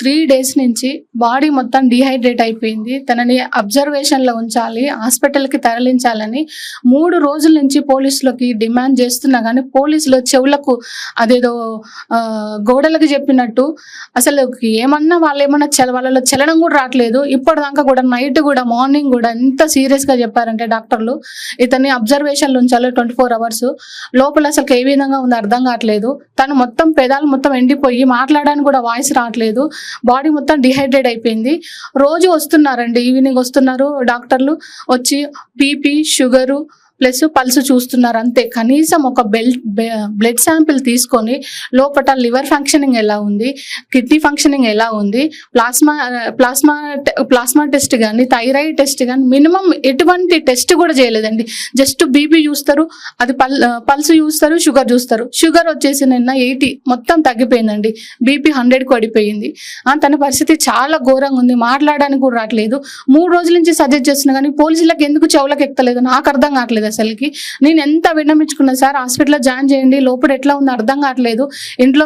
3 days నుంచి body మొత్తం dehydrate అయిపోయింది. తనని అబ్జర్వేషన్లో ఉంచాలి, హాస్పిటల్కి తరలించాలని 3 రోజుల నుంచి పోలీసులకి డిమాండ్ చేస్తున్నా కానీ పోలీసులు చెవులకు అదేదో గోడలకు చెప్పినట్టు అసలు ఏమన్నా వాళ్ళలో చలనం కూడా రావట్లేదు. ఇప్పటిదాకా కూడా నైట్ కూడా మార్నింగ్ కూడా ఎంత సీరియస్గా చెప్పారంటే డాక్టర్లు ఇతన్ని అబ్జర్వేషన్లో ఉంచాలి 24 hours. లోపల అసలు ఏ విధంగా ఉందో అర్థం కావట్లేదు. తను మొత్తం పెదాలు మొత్తం ఎండిపోయి మాట్లాడడానికి కూడా వాయిస్ రావట్లేదు. బాడీ మొత్తం డిహైడ్రేట్ అయిపోయింది. రోజు వస్తున్నారండి, ఈవినింగ్ వస్తున్నారు డాక్టర్లు, వచ్చి బీపీ, షుగరు ప్లస్ పల్స్ చూస్తున్నారు అంతే. కనీసం ఒక బ్లడ్ శాంపిల్ తీసుకొని లోపల లివర్ ఫంక్షనింగ్ ఎలా ఉంది, కిడ్నీ ఫంక్షనింగ్ ఎలా ఉంది, ప్లాస్మా టెస్ట్ కానీ థైరాయిడ్ టెస్ట్ కానీ మినిమం ఎటువంటి టెస్ట్ కూడా చేయలేదండి. జస్ట్ బీపీ చూస్తారు, అది పల్స్ చూస్తారు, షుగర్ చూస్తారు. షుగర్ వచ్చేసి నిన్న 80 మొత్తం తగ్గిపోయిందండి. బీపీ 100కు పడిపోయింది. తన పరిస్థితి చాలా ఘోరంగా ఉంది, మాట్లాడడానికి కూడా రావట్లేదు. 3 రోజుల నుంచి సజెస్ట్ చేస్తున్నా కానీ పోలీసులకు ఎందుకు చెవులకు ఎక్కలేదు నాకు అర్థం కావట్లేదు. అసలుకి నేను ఎంత విన్నమించుకున్నా, సార్ హాస్పిటల్లో జాయిన్ చేయండి, లోపల ఎట్లా ఉందో అర్థం కావట్లేదు, ఇంట్లో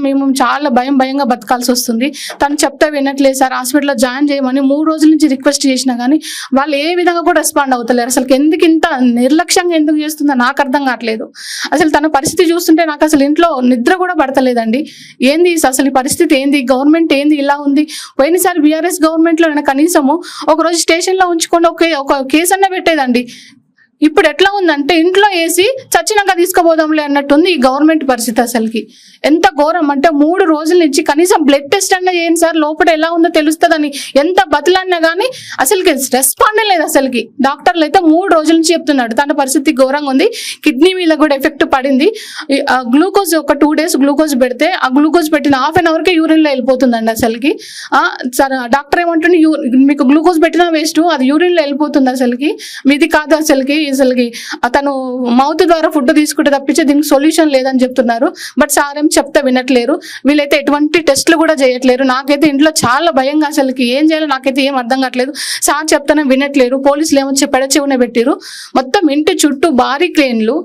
మేము చాలా భయంగా బతకాల్సి వస్తుంది, తను చెప్తే వినట్లేదు సార్, హాస్పిటల్లో జాయిన్ చేయమని 3 రోజుల నుంచి రిక్వెస్ట్ చేసినా కానీ వాళ్ళు ఏ విధంగా కూడా రెస్పాండ్ అవుతలేరు. అసలు ఎందుకు ఇంత నిర్లక్ష్యంగా ఎందుకు చేస్తుందో నాకు అర్థం కావట్లేదు. అసలు తన పరిస్థితి చూస్తుంటే నాకు అసలు ఇంట్లో నిద్ర కూడా పడతలేదండి. ఏంది అసలు ఈ పరిస్థితి ఏంది, గవర్నమెంట్ ఏంది ఇలా ఉంది? పోయినసారి బీఆర్ఎస్ గవర్నమెంట్లో కనీసము ఒకరోజు స్టేషన్లో ఉంచుకొని ఒక కేసు అన్న పెట్టేదండి. ఇప్పుడు ఎట్లా ఉందంటే ఇంట్లో వేసి చచ్చినాక తీసుకుపోదాంలే అన్నట్టుంది ఈ గవర్నమెంట్ పరిస్థితి. అసలుకి ఎంత ఘోరం అంటే 3 రోజుల నుంచి కనీసం బ్లడ్ టెస్ట్ అన్నా చేయండి సార్, లోపల ఎలా ఉందో తెలుస్తుందని ఎంత బతులన్నా కానీ అసలుకి రెస్పాండ్ లేదు. అసలుకి డాక్టర్లు అయితే 3 రోజుల నుంచి చెప్తున్నాడు తన పరిస్థితి ఘోరంగా ఉంది, కిడ్నీ మీద కూడా ఎఫెక్ట్ పడింది. గ్లూకోజ్ ఒక 2 days గ్లూకోజ్ పెడితే ఆ గ్లూకోజ్ పెట్టిన ½ an hourకే యూరిన్లో వెళ్ళిపోతుందండి. అసలుకి సార్ డాక్టర్ ఏమంటుంది, మీకు గ్లూకోజ్ పెట్టినా వేస్ట్, అది యూరిన్లో వెళ్ళిపోతుంది. అసలుకి మీది కాదు, అసలుకి అతను మౌత్ ద్వారా ఫుడ్ తీసుకుంటే తప్పించే దీనికి సొల్యూషన్ లేదని చెప్తున్నారు. బట్ సార్ ఏం చెప్తే వినట్లేరు, వీళ్ళైతే ఎటువంటి టెస్ట్లు కూడా చేయట్లేరు. నాకైతే ఇంట్లో చాలా భయంగా, అసలుకి ఏం చేయాలో నాకైతే ఏం అర్థం కావట్లేదు. సార్ చెప్తానే వినట్లేరు. పోలీసులు ఏమొచ్చి పెడచెవునే పెట్టిరు. మొత్తం ఇంటి చుట్టూ భారీ క్రేన్లు,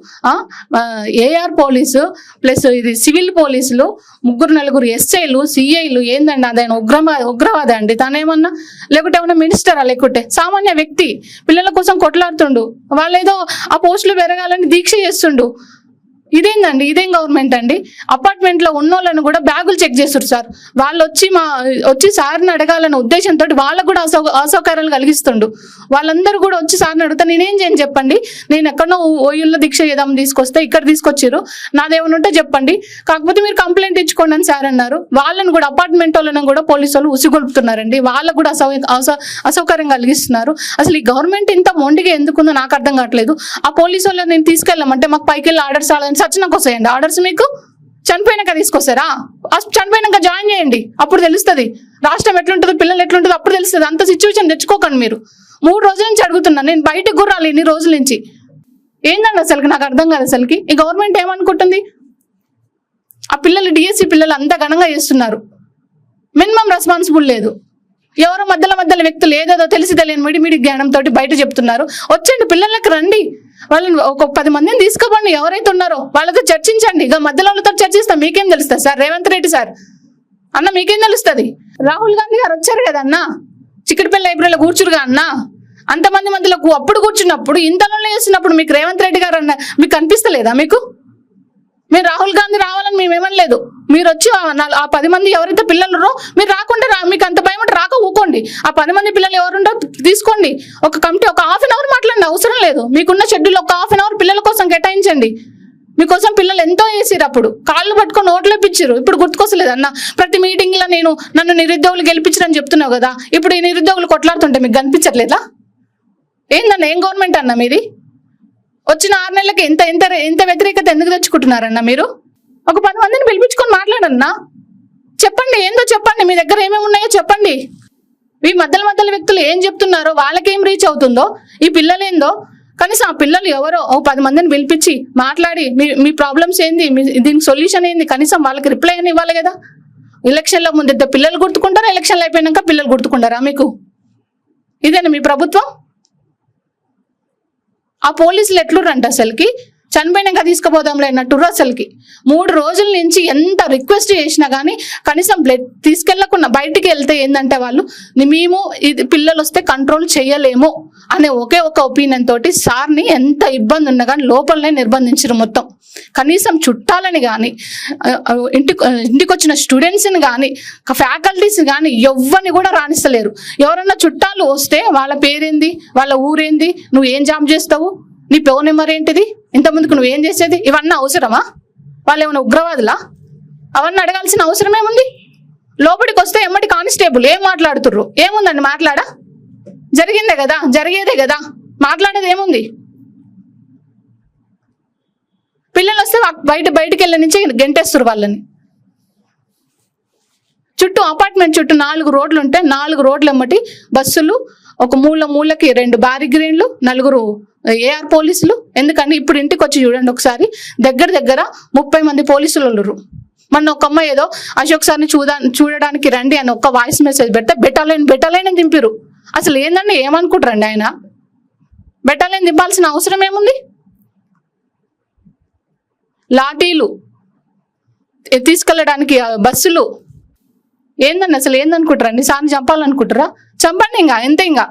ఏఆర్ పోలీసు ప్లస్ ఇది సివిల్ పోలీసులు, 3-4 ఎస్ఐలు, సిఐలు. ఏందండి అదైనా ఉగ్రవాద అండి తనేమన్నా, లేకుంటే ఏమన్నా మినిస్టరా, లేకుంటే సామాన్య వ్యక్తి పిల్లల కోసం కొట్లాడుతుండు, వాళ్ళేదో ఆ పోస్టులు పెరగాలని దీక్ష చేస్తుండు. ఇదేందండి, ఇదేం గవర్నమెంట్ అండి? అపార్ట్మెంట్లో ఉన్నోళ్ళను కూడా బ్యాగులు చెక్ చేస్తారు సార్. వాళ్ళు వచ్చి సార్ని అడగాలన్న ఉద్దేశంతో వాళ్ళకు కూడా అసౌకర్యాలు కలిగిస్తుండు. వాళ్ళందరూ కూడా వచ్చి సార్ని అడుగుతా నేనేం చేయను చెప్పండి, నేను ఎక్కడో ఓయూల్లో దీక్ష చేద్దాం తీసుకొస్తే ఇక్కడ తీసుకొచ్చారు, నాదేమన్నా ఉంటే చెప్పండి, కాకపోతే మీరు కంప్లైంట్ ఇచ్చుకోండి అని సార్ అన్నారు. వాళ్ళని కూడా అపార్ట్మెంట్ వాళ్ళని కూడా పోలీసు వాళ్ళు ఉసిగొల్పుతున్నారండి. వాళ్ళకు కూడా అసౌకర్యం కలిగిస్తున్నారు. అసలు ఈ గవర్నమెంట్ ఇంత మొండిగా ఎందుకుందో నాకు అర్థం కావట్లేదు. ఆ పోలీసు వాళ్ళని నేను తీసుకెళ్ళామంటే మాకు పైకి వెళ్ళి ఆర్డర్స్ ఆడాలని సచ్చినాక వస్తాయండి ఆర్డర్స్, మీకు చనిపోయినాక తీసుకొస్తారా? చనిపోయినాక జాయిన్ చేయండి, అప్పుడు తెలుస్తుంది రాష్ట్రం ఎట్లుంటుందో, పిల్లలు ఎట్లుంటుందో అప్పుడు తెలుస్తుంది. అంత సిచ్యువేషన్ తెచ్చుకోకండి మీరు. 3 రోజుల నుంచి అడుగుతున్నాను నేను, బయటకు కూడా రాలి ఇన్ని రోజుల నుంచి. ఏందండి అసలుకి నాకు అర్థం కాదు. అసలుకి ఈ గవర్నమెంట్ ఏమనుకుంటుంది? ఆ పిల్లలు డిఎస్సి పిల్లలు అంత ఘనంగా చేస్తున్నారు, మినిమం రెస్పాన్సిబుల్ లేదు. ఎవరో మధ్యలో వ్యక్తులు ఏదేదో తెలిసి తెలియని మిడి జ్ఞానంతో బయట చెప్తున్నారు. వచ్చండి పిల్లలకి రండి, వాళ్ళని ఒక 10 మందిని తీసుకోబండి, ఎవరైతే ఉన్నారో వాళ్ళతో చర్చించండి. ఇక మధ్యలో చర్చిస్తాం, మీకేం తెలుస్తుంది సార్? రేవంత్ రెడ్డి సార్ అన్న మీకేం తెలుస్తుంది? రాహుల్ గాంధీ గారు వచ్చారు కదా అన్న, చిక్కడపల్లి లైబ్రరీలో కూర్చురుగా అన్న, అంతమంది మధ్యలో అప్పుడు కూర్చున్నప్పుడు ఇంతలో చేస్తున్నప్పుడు మీకు రేవంత్ రెడ్డి గారు అన్న మీకు అనిపిస్తలేదా? మీకు మీరు రాహుల్ గాంధీ రావాలని మేమేమనలేదు. మీరు వచ్చి ఆ 10 మంది ఎవరైతే పిల్లలు మీరు రాకుండా మీకు అంత భయం అంటే రాక ఊకోండి. ఆ 10 మంది పిల్లలు ఎవరుంటో తీసుకోండి, ఒక కమిటీ ఒక ½ an hour మాట్లాడండి, అవసరం లేదు. మీకున్న షెడ్యూల్ ఒక ½ an hour పిల్లల కోసం కేటాయించండి. మీకోసం పిల్లలు ఎంతో చేసిరు, అప్పుడు కాళ్ళు పట్టుకొని ఓట్లు ఇప్పించారు. ఇప్పుడు గుర్తుకొస్తలేదు అన్న, ప్రతి మీటింగ్ లో నన్ను నిరుద్యోగులు గెలిపించరని చెప్తున్నావు కదా, ఇప్పుడు ఈ నిరుద్యోగులు కొట్లాడుతుంటే మీకు కనిపించట్లేదా? ఏందన్న, ఏం గవర్నమెంట్ అన్న మీది? వచ్చిన 6 నెలలకి ఎంత వ్యతిరేకత ఎందుకు తెచ్చుకుంటున్నారన్న మీరు? ఒక 10 మందిని పిలిపించుకొని మాట్లాడన్నా, చెప్పండి ఏందో చెప్పండి, మీ దగ్గర ఏమేమి ఉన్నాయో చెప్పండి. ఈ మధ్యలో వ్యక్తులు ఏం చెప్తున్నారో, వాళ్ళకేం రీచ్ అవుతుందో, ఈ పిల్లలు ఏందో కనీసం ఆ పిల్లలు ఎవరో 10 మందిని పిలిపించి మాట్లాడి మీ ప్రాబ్లమ్స్ ఏంది, దీనికి సొల్యూషన్ ఏంది, కనీసం వాళ్ళకి రిప్లై అని ఇవ్వాలి కదా. ఎలక్షన్ల ముందు పిల్లలు గుర్తుకుంటారా, ఎలక్షన్లు అయిపోయినాక పిల్లలు గుర్తుకుంటారా మీకు? ఇదేనా మీ ప్రభుత్వం? ఆ పోలీసులు ఎట్లుంటే అసలుకి చనిపోయినాక తీసుకుపోదాంలే అన్నట్టు అసలుకి 3 రోజుల నుంచి ఎంత రిక్వెస్ట్ చేసినా కానీ కనీసం బ్లడ్ తీసుకెళ్లకుండా బయటికి వెళ్తే ఏంటంటే వాళ్ళు మేము ఇది పిల్లలు వస్తే కంట్రోల్ చేయలేము అనే ఒకే ఒక ఒపీనియన్ తోటి సార్ని ఎంత ఇబ్బంది ఉన్నా కానీ లోపలనే నిర్బంధించారు మొత్తం. కనీసం చుట్టాలని కానీ ఇంటికి వచ్చిన స్టూడెంట్స్ని కానీ ఫ్యాకల్టీస్ కానీ ఎవరిని కూడా రాణిస్తలేరు. ఎవరన్నా చుట్టాలు వస్తే వాళ్ళ పేరేంది, వాళ్ళ ఊరేంది, నువ్వు ఏం జాబ్ చేస్తావు, నీ ఫోన్ నెంబర్ ఏంటిది, ఇంతమందికి నువ్వేం చేసేది, ఇవన్నీ అవసరమా? వాళ్ళు ఏమైనా ఉగ్రవాదులా? అవన్నీ అడగాల్సిన అవసరం ఏముంది? లోపలికి వస్తే ఎమ్మటి కానిస్టేబుల్ ఏం మాట్లాడుతుర్రు, ఏముందండి మాట్లాడా? జరిగిందే కదా, జరిగేదే కదా, మాట్లాడేది ఏముంది? పిల్లలు వస్తే బయటికి వెళ్ళి నుంచి గెంటేస్తారు వాళ్ళని. చుట్టూ అపార్ట్మెంట్ చుట్టూ 4 రోడ్లు ఉంటే 4 రోడ్లు ఎమ్మటి బస్సులు, ఒక మూలకి 2 బ్యారిగ్రేన్లు, 4 ఏఆర్ పోలీసులు. ఎందుకంటే ఇప్పుడు ఇంటికి వచ్చి చూడండి ఒకసారి, దగ్గర 30 మంది పోలీసులు ఉన్నారు. మొన్న ఒక అమ్మాయి ఏదో అశోక్ సార్ని చూడడానికి రండి అని ఒక వాయిస్ మెసేజ్ పెడితే బెటాలైన్ అని దింపారు. అసలు ఏందండి, ఏమనుకుంటారండి ఆయన? బెటాలైన్ దింపాల్సిన అవసరం ఏముంది? లాఠీలు తీసుకెళ్ళడానికి బస్సులు ఏందండి, అసలు ఏందనుకుంటారండి? సార్ని చంపాలనుకుంటారా? చంపండి, ఇంకా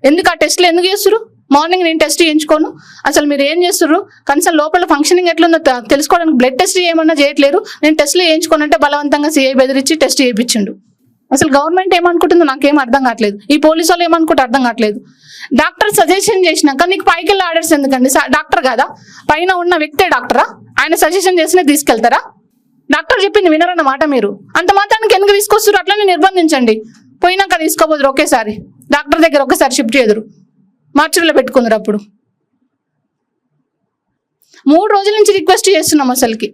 ఎందుకు ఆ టెస్ట్లు ఎందుకు చేస్తున్నారు? మార్నింగ్ నేను టెస్ట్ చేయించుకోను, అసలు మీరు ఏం చేస్తున్నారు? కనీసం లోపల ఫంక్షనింగ్ ఎట్లుందో తెలుసుకోవడానికి బ్లడ్ టెస్ట్ ఏమన్నా చేయట్లేరు. నేను టెస్ట్లు చేయించుకోనంటే బలవంతంగా సిఐ బెదిరించి టెస్ట్ చేయించిండు. అసలు గవర్నమెంట్ ఏమనుకుంటుందో నాకేం అర్థం కావట్లేదు. ఈ పోలీసు వాళ్ళు ఏమనుకుంటే అర్థం కావట్లేదు. డాక్టర్ సజెషన్ చేసినాక నీకు పైకి వెళ్ళి ఆర్డర్స్ ఎందుకండి? డాక్టర్ కాదా? పైన ఉన్న వ్యక్తే డాక్టరా? ఆయన సజెషన్ చేసినా తీసుకెళ్తారా? డాక్టర్ చెప్పింది వినరన్నమాట. మీరు అంత మాత్రానికి ఎందుకు తీసుకొస్తారు? అట్లనే నిర్బంధించండి. పోయినాక తీసుకోబోదురు ఒకేసారి, డాక్టర్ దగ్గర ఒకసారి షిఫ్ట్ చేయదురు, మార్చిలో పెట్టుకుందరు. అప్పుడు 3 రోజుల నుంచి రిక్వెస్ట్ చేస్తున్నాం అసలుకి.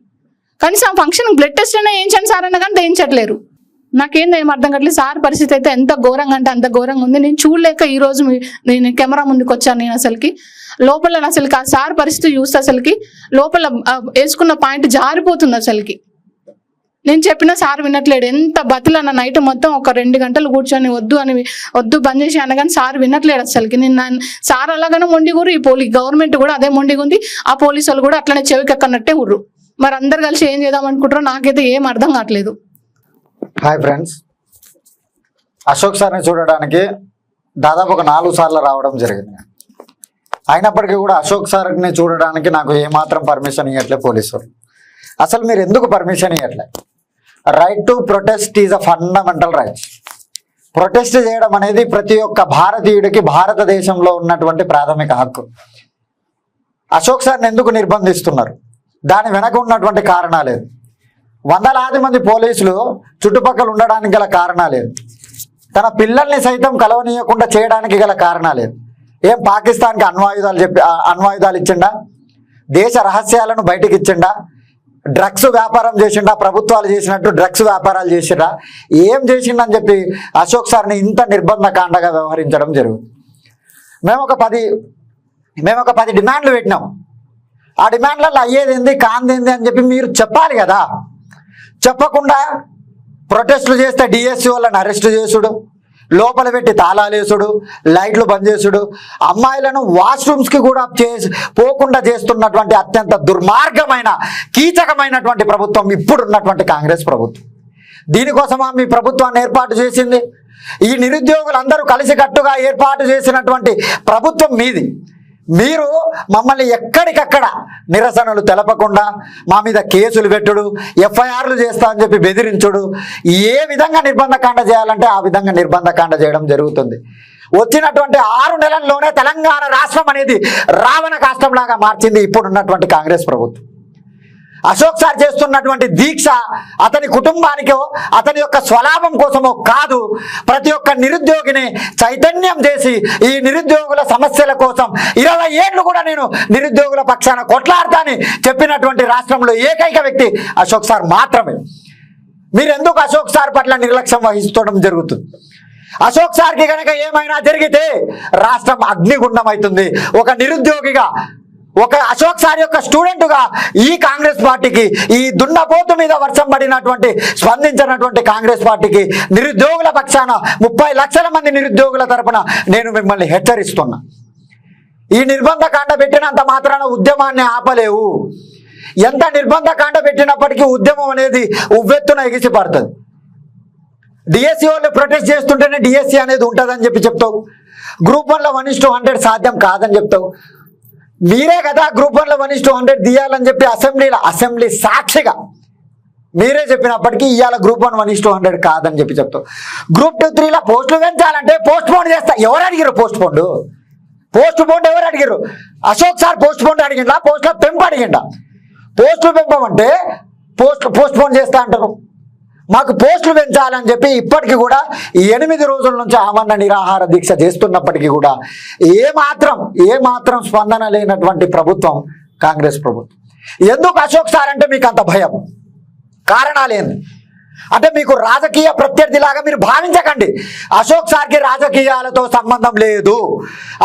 కనీసం ఫంక్షన్ బ్లడ్ టెస్ట్ అయినా వేయించండి సార్ అన్న కానీ వేయించట్లేరు. నాకేందో ఏం అర్థం కావట్లేదు. సార్ పరిస్థితి అయితే ఎంత ఘోరంగా అంటే అంత ఘోరంగా ఉంది. నేను చూడలేక ఈ రోజు నేను కెమెరా ముందుకు వచ్చాను. నేను అసలుకి లోపల అసలుకి ఆ సార్ పరిస్థితి చూస్తే అసలుకి లోపల వేసుకున్న పాయింట్ జారిపోతుంది అసలుకి. నేను చెప్పినా సార్ వినట్లేడు. ఎంత బతులన్న నైట్ మొత్తం ఒక 2 గంటలు కూర్చొని వద్దు బంద్ చేసి అనగానే సార్ వినట్లేడు అసలుకి. నేను సార్ అలాగనే మొండిగురు, ఈ గవర్నమెంట్ కూడా అదే మొండిగుంది. ఆ పోలీసు వాళ్ళు కూడా అట్లనే చెవికెక్కనట్టే ఉర్రు. మరి అందరు కలిసి ఏం చేద్దాం అనుకుంటారో నాకైతే ఏం అర్థం కావట్లేదు. హాయ్ ఫ్రెండ్స్, అశోక్ సార్ని చూడడానికి దాదాపు ఒక 4 సార్లు రావడం జరిగింది. అయినప్పటికీ కూడా అశోక్ సార్ని చూడడానికి నాకు ఏమాత్రం పర్మిషన్ ఇవ్వట్లే పోలీసు. అసలు మీరు ఎందుకు పర్మిషన్ ఇవ్వట్లే? Right to protest is a fundamental rights. Protest చేయడం అనేది ప్రతి ఒక్క భారతీయుడికి భారతదేశంలో ఉన్నటువంటి ప్రాథమిక హక్కు. అశోక్ సార్ని ఎందుకు నిర్బంధిస్తున్నారు? దాని వెనక ఉన్నటువంటి కారణాలేదు. వందలాది మంది పోలీసులు చుట్టుపక్కల ఉండడానికి గల కారణాలేదు. తన పిల్లల్ని సైతం కలవనీయకుండా చేయడానికి గల కారణాలేదు. ఏం పాకిస్తాన్కి అణ్వాయుధాలు ఇచ్చిండా? దేశ రహస్యాలను బయటకు ఇచ్చిండా? డ్రగ్స్ వ్యాపారం చేసిండా? ప్రభుత్వాలు చేసినట్టు డ్రగ్స్ వ్యాపారాలు చేసిండా? ఏం చేసిండని చెప్పి అశోక్ సార్ని ఇంత నిర్బంధకాండగా వ్యవహరించడం జరుగుతుంది. మేము ఒక 10 డిమాండ్లు పెట్టినాం. ఆ డిమాండ్లలో అయ్యేదేంది కాందేంది అని చెప్పి మీరు చెప్పాలి కదా. చెప్పకుండా ప్రొటెస్టులు చేస్తే డిఎస్సి వాళ్ళని అరెస్ట్ చేసుడు, లోపల పెట్టి తాళాలేసుడు, లైట్లు బంద్ చేసుడు, అమ్మాయిలను వాష్రూమ్స్కి కూడా పోకుండా చేస్తున్నటువంటి అత్యంత దుర్మార్గమైన కీచకమైనటువంటి ప్రభుత్వం ఇప్పుడున్నటువంటి కాంగ్రెస్ ప్రభుత్వం. దీనికోసమా మీ ప్రభుత్వాన్ని ఏర్పాటు చేసింది? ఈ నిరుద్యోగులందరూ కలిసికట్టుగా ఏర్పాటు చేసినటువంటి ప్రభుత్వం మీది. మీరు మమ్మల్ని ఎక్కడికక్కడ నిరసనలు తెలపకుండా మా మీద కేసులు పెట్టుడు, ఎఫ్ఐఆర్లు చేస్తా అని చెప్పి బెదిరించుడు, ఏ విధంగా నిర్బంధకాండ చేయాలంటే ఆ విధంగా నిర్బంధకాండ చేయడం జరుగుతుంది. వచ్చినటువంటి 6 నెలల్లోనే తెలంగాణ రాష్ట్రం అనేది రావణ కాష్టంలాగా మార్చింది ఇప్పుడున్నటువంటి కాంగ్రెస్ ప్రభుత్వం. అశోక్ సార్ చేస్తున్నటువంటి దీక్ష అతని కుటుంబానికో అతని యొక్క స్వలాభం కోసమో కాదు, ప్రతి ఒక్క నిరుద్యోగిని చైతన్యం చేసి ఈ నిరుద్యోగుల సమస్యల కోసం 20 ఏళ్ళు కూడా నేను నిరుద్యోగుల పక్షాన కొట్లాడతానని చెప్పినటువంటి రాష్ట్రంలో ఏకైక వ్యక్తి అశోక్ సార్ మాత్రమే. మీరు ఎందుకు అశోక్ సార్ పట్ల నిర్లక్ష్యం వహిస్తడం జరుగుతుంది? అశోక్ సార్కి కనుక ఏమైనా జరిగితే రాష్ట్రం అగ్నిగుండం అవుతుంది. ఒక నిరుద్యోగిగా, ఒక అశోక్ సార్ యొక్క స్టూడెంట్గా ఈ కాంగ్రెస్ పార్టీకి, ఈ దున్నపోతు మీద వర్షం పడినటువంటి స్పందించినటువంటి కాంగ్రెస్ పార్టీకి నిరుద్యోగుల పక్షాన 30 లక్షల మంది నిరుద్యోగుల తరపున నేను మిమ్మల్ని హెచ్చరిస్తున్నా. ఈ నిర్బంధ కాండ పెట్టినంత మాత్రాన ఉద్యమాన్ని ఆపలేవు. ఎంత నిర్బంధ కాండ పెట్టినప్పటికీ ఉద్యమం అనేది ఉవ్వెత్తున ఎగిసి పడుతుంది. డిఎస్సి వాళ్ళు ప్రొటెస్ట్ చేస్తుంటేనే డిఎస్సి అనేది ఉంటుందని చెప్తావు. గ్రూప్ 1లో 1:100 సాధ్యం కాదని చెప్తావు. మీరే కదా గ్రూప్ 1లో 1:100 తీయాలని చెప్పి అసెంబ్లీ సాక్షిగా మీరే చెప్పినప్పటికీ ఇవాళ గ్రూప్ 1 1:100 కాదని చెప్తావు. గ్రూప్ 2, 3లో పోస్టులు పెంచాలంటే పోస్ట్ పోన్ చేస్తా. ఎవరు అడిగారు పోస్ట్ పోన్ ఎవరు అడిగారు? అశోక్ సార్ పోస్ట్ పోన్ అడిగిండా? పోస్టుల పెంపు అడిగిండా? పోస్టులు పెంపమంటే పోస్ట్ పోన్ చేస్తా అంటారు. మాకు పోస్టులు పెంచాలని చెప్పి ఇప్పటికీ కూడా 8 రోజుల నుంచి ఆమరణ నిరాహార దీక్ష చేస్తున్నప్పటికీ కూడా ఏమాత్రం స్పందన లేనటువంటి ప్రభుత్వం కాంగ్రెస్ ప్రభుత్వం. ఎందుకు అశోక్ సార్ అంటే మీకు అంత భయం? కారణాలేంది అంటే మీకు రాజకీయ ప్రత్యర్థిలాగా మీరు భావించకండి. అశోక్ సార్కి రాజకీయాలతో సంబంధం లేదు.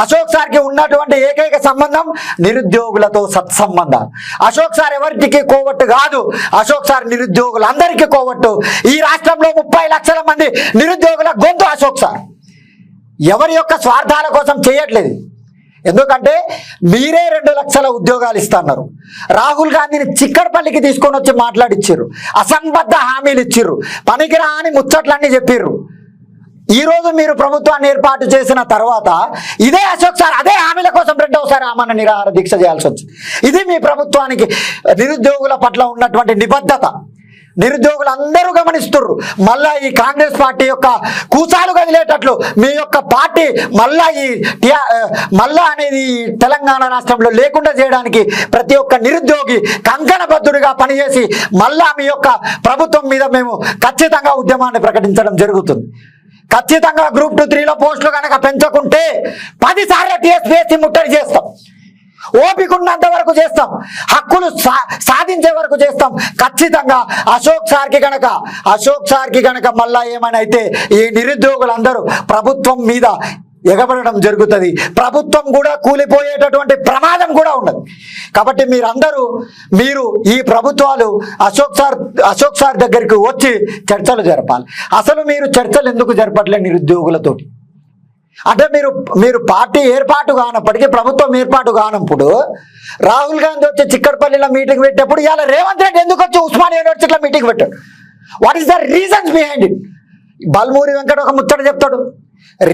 అశోక్ సార్కి ఉన్నటువంటి ఏకైక సంబంధం నిరుద్యోగులతో సత్సంబంధం. అశోక్ సార్ ఎవరికి కోవట్టు కాదు. అశోక్ సార్ నిరుద్యోగులందరికీ కోవట్టు. ఈ రాష్ట్రంలో 30 లక్షల మంది నిరుద్యోగుల గొంతు అశోక్ సార్. ఎవరి యొక్క స్వార్థాల కోసం చేయట్లేదు. ఎందుకంటే మీరే 2 లక్షల ఉద్యోగాలు ఇస్తున్నారు. రాహుల్ గాంధీని చిక్కడపల్లికి తీసుకొని వచ్చి మాట్లాడిచ్చిర్రు. అసంబద్ధ హామీలు ఇచ్చిర్రు. పనికిరాని ముచ్చట్లన్నీ చెప్పిర్రు. ఈరోజు మీరు ప్రభుత్వాన్ని ఏర్పాటు చేసిన తర్వాత ఇదే అశోక్ సార్ అదే హామీల కోసం 2వసారి ఆమరణ నిరాహార దీక్ష చేయాల్సి వచ్చింది. ఇది మీ ప్రభుత్వానికి నిరుద్యోగుల పట్ల ఉన్నటువంటి నిబద్ధత. నిరుద్యోగులందరూ గమనిస్తున్నారు. మళ్ళా ఈ కాంగ్రెస్ పార్టీ యొక్క కూసాలు కదిలేటట్లు మీ యొక్క పార్టీ మళ్ళా అనేది తెలంగాణ రాష్ట్రంలో లేకుండా చేయడానికి ప్రతి ఒక్క నిరుద్యోగి కంకణబద్ధుడిగా పనిచేసి మళ్ళా మీ యొక్క ప్రభుత్వం మీద మేము ఖచ్చితంగా ఉద్యమాన్ని ప్రకటించడం జరుగుతుంది. ఖచ్చితంగా గ్రూప్ 2, 3లో పోస్టులు కనుక పెంచకుంటే 10 సార్లు టీఎస్పీఎస్సీ ముట్టడి చేస్తాం. ఓపిక ఉన్నంత వరకు చేస్తాం. హక్కులు సాధించే వరకు చేస్తాం. ఖచ్చితంగా అశోక్ సార్కి గనక మళ్ళా ఏమైనా అయితే ఈ నిరుద్యోగులందరూ ప్రభుత్వం మీద ఎగబడడం జరుగుతుంది. ప్రభుత్వం కూడా కూలిపోయేటటువంటి ప్రమాదం కూడా ఉండదు. కాబట్టి మీరు ఈ ప్రభుత్వాలు అశోక్ సార్ దగ్గరికి వచ్చి చర్చలు జరపాలి. అసలు మీరు చర్చలు ఎందుకు జరపట్లేదు నిరుద్యోగులతోటి? అంటే మీరు పార్టీ ఏర్పాటు కానప్పటికీ ప్రభుత్వం ఏర్పాటు కానప్పుడు రాహుల్ గాంధీ వచ్చి చిక్కడపల్లిలో మీటింగ్ పెట్టినప్పుడు ఇవాళ రేవంత్ రెడ్డి ఎందుకు వచ్చి ఉస్మానియా యూనివర్సిటీలో మీటింగ్ పెట్టాడు? What is the reasons behind it? Balmuri Venkata ఒక ముచ్చట చెప్తాడు,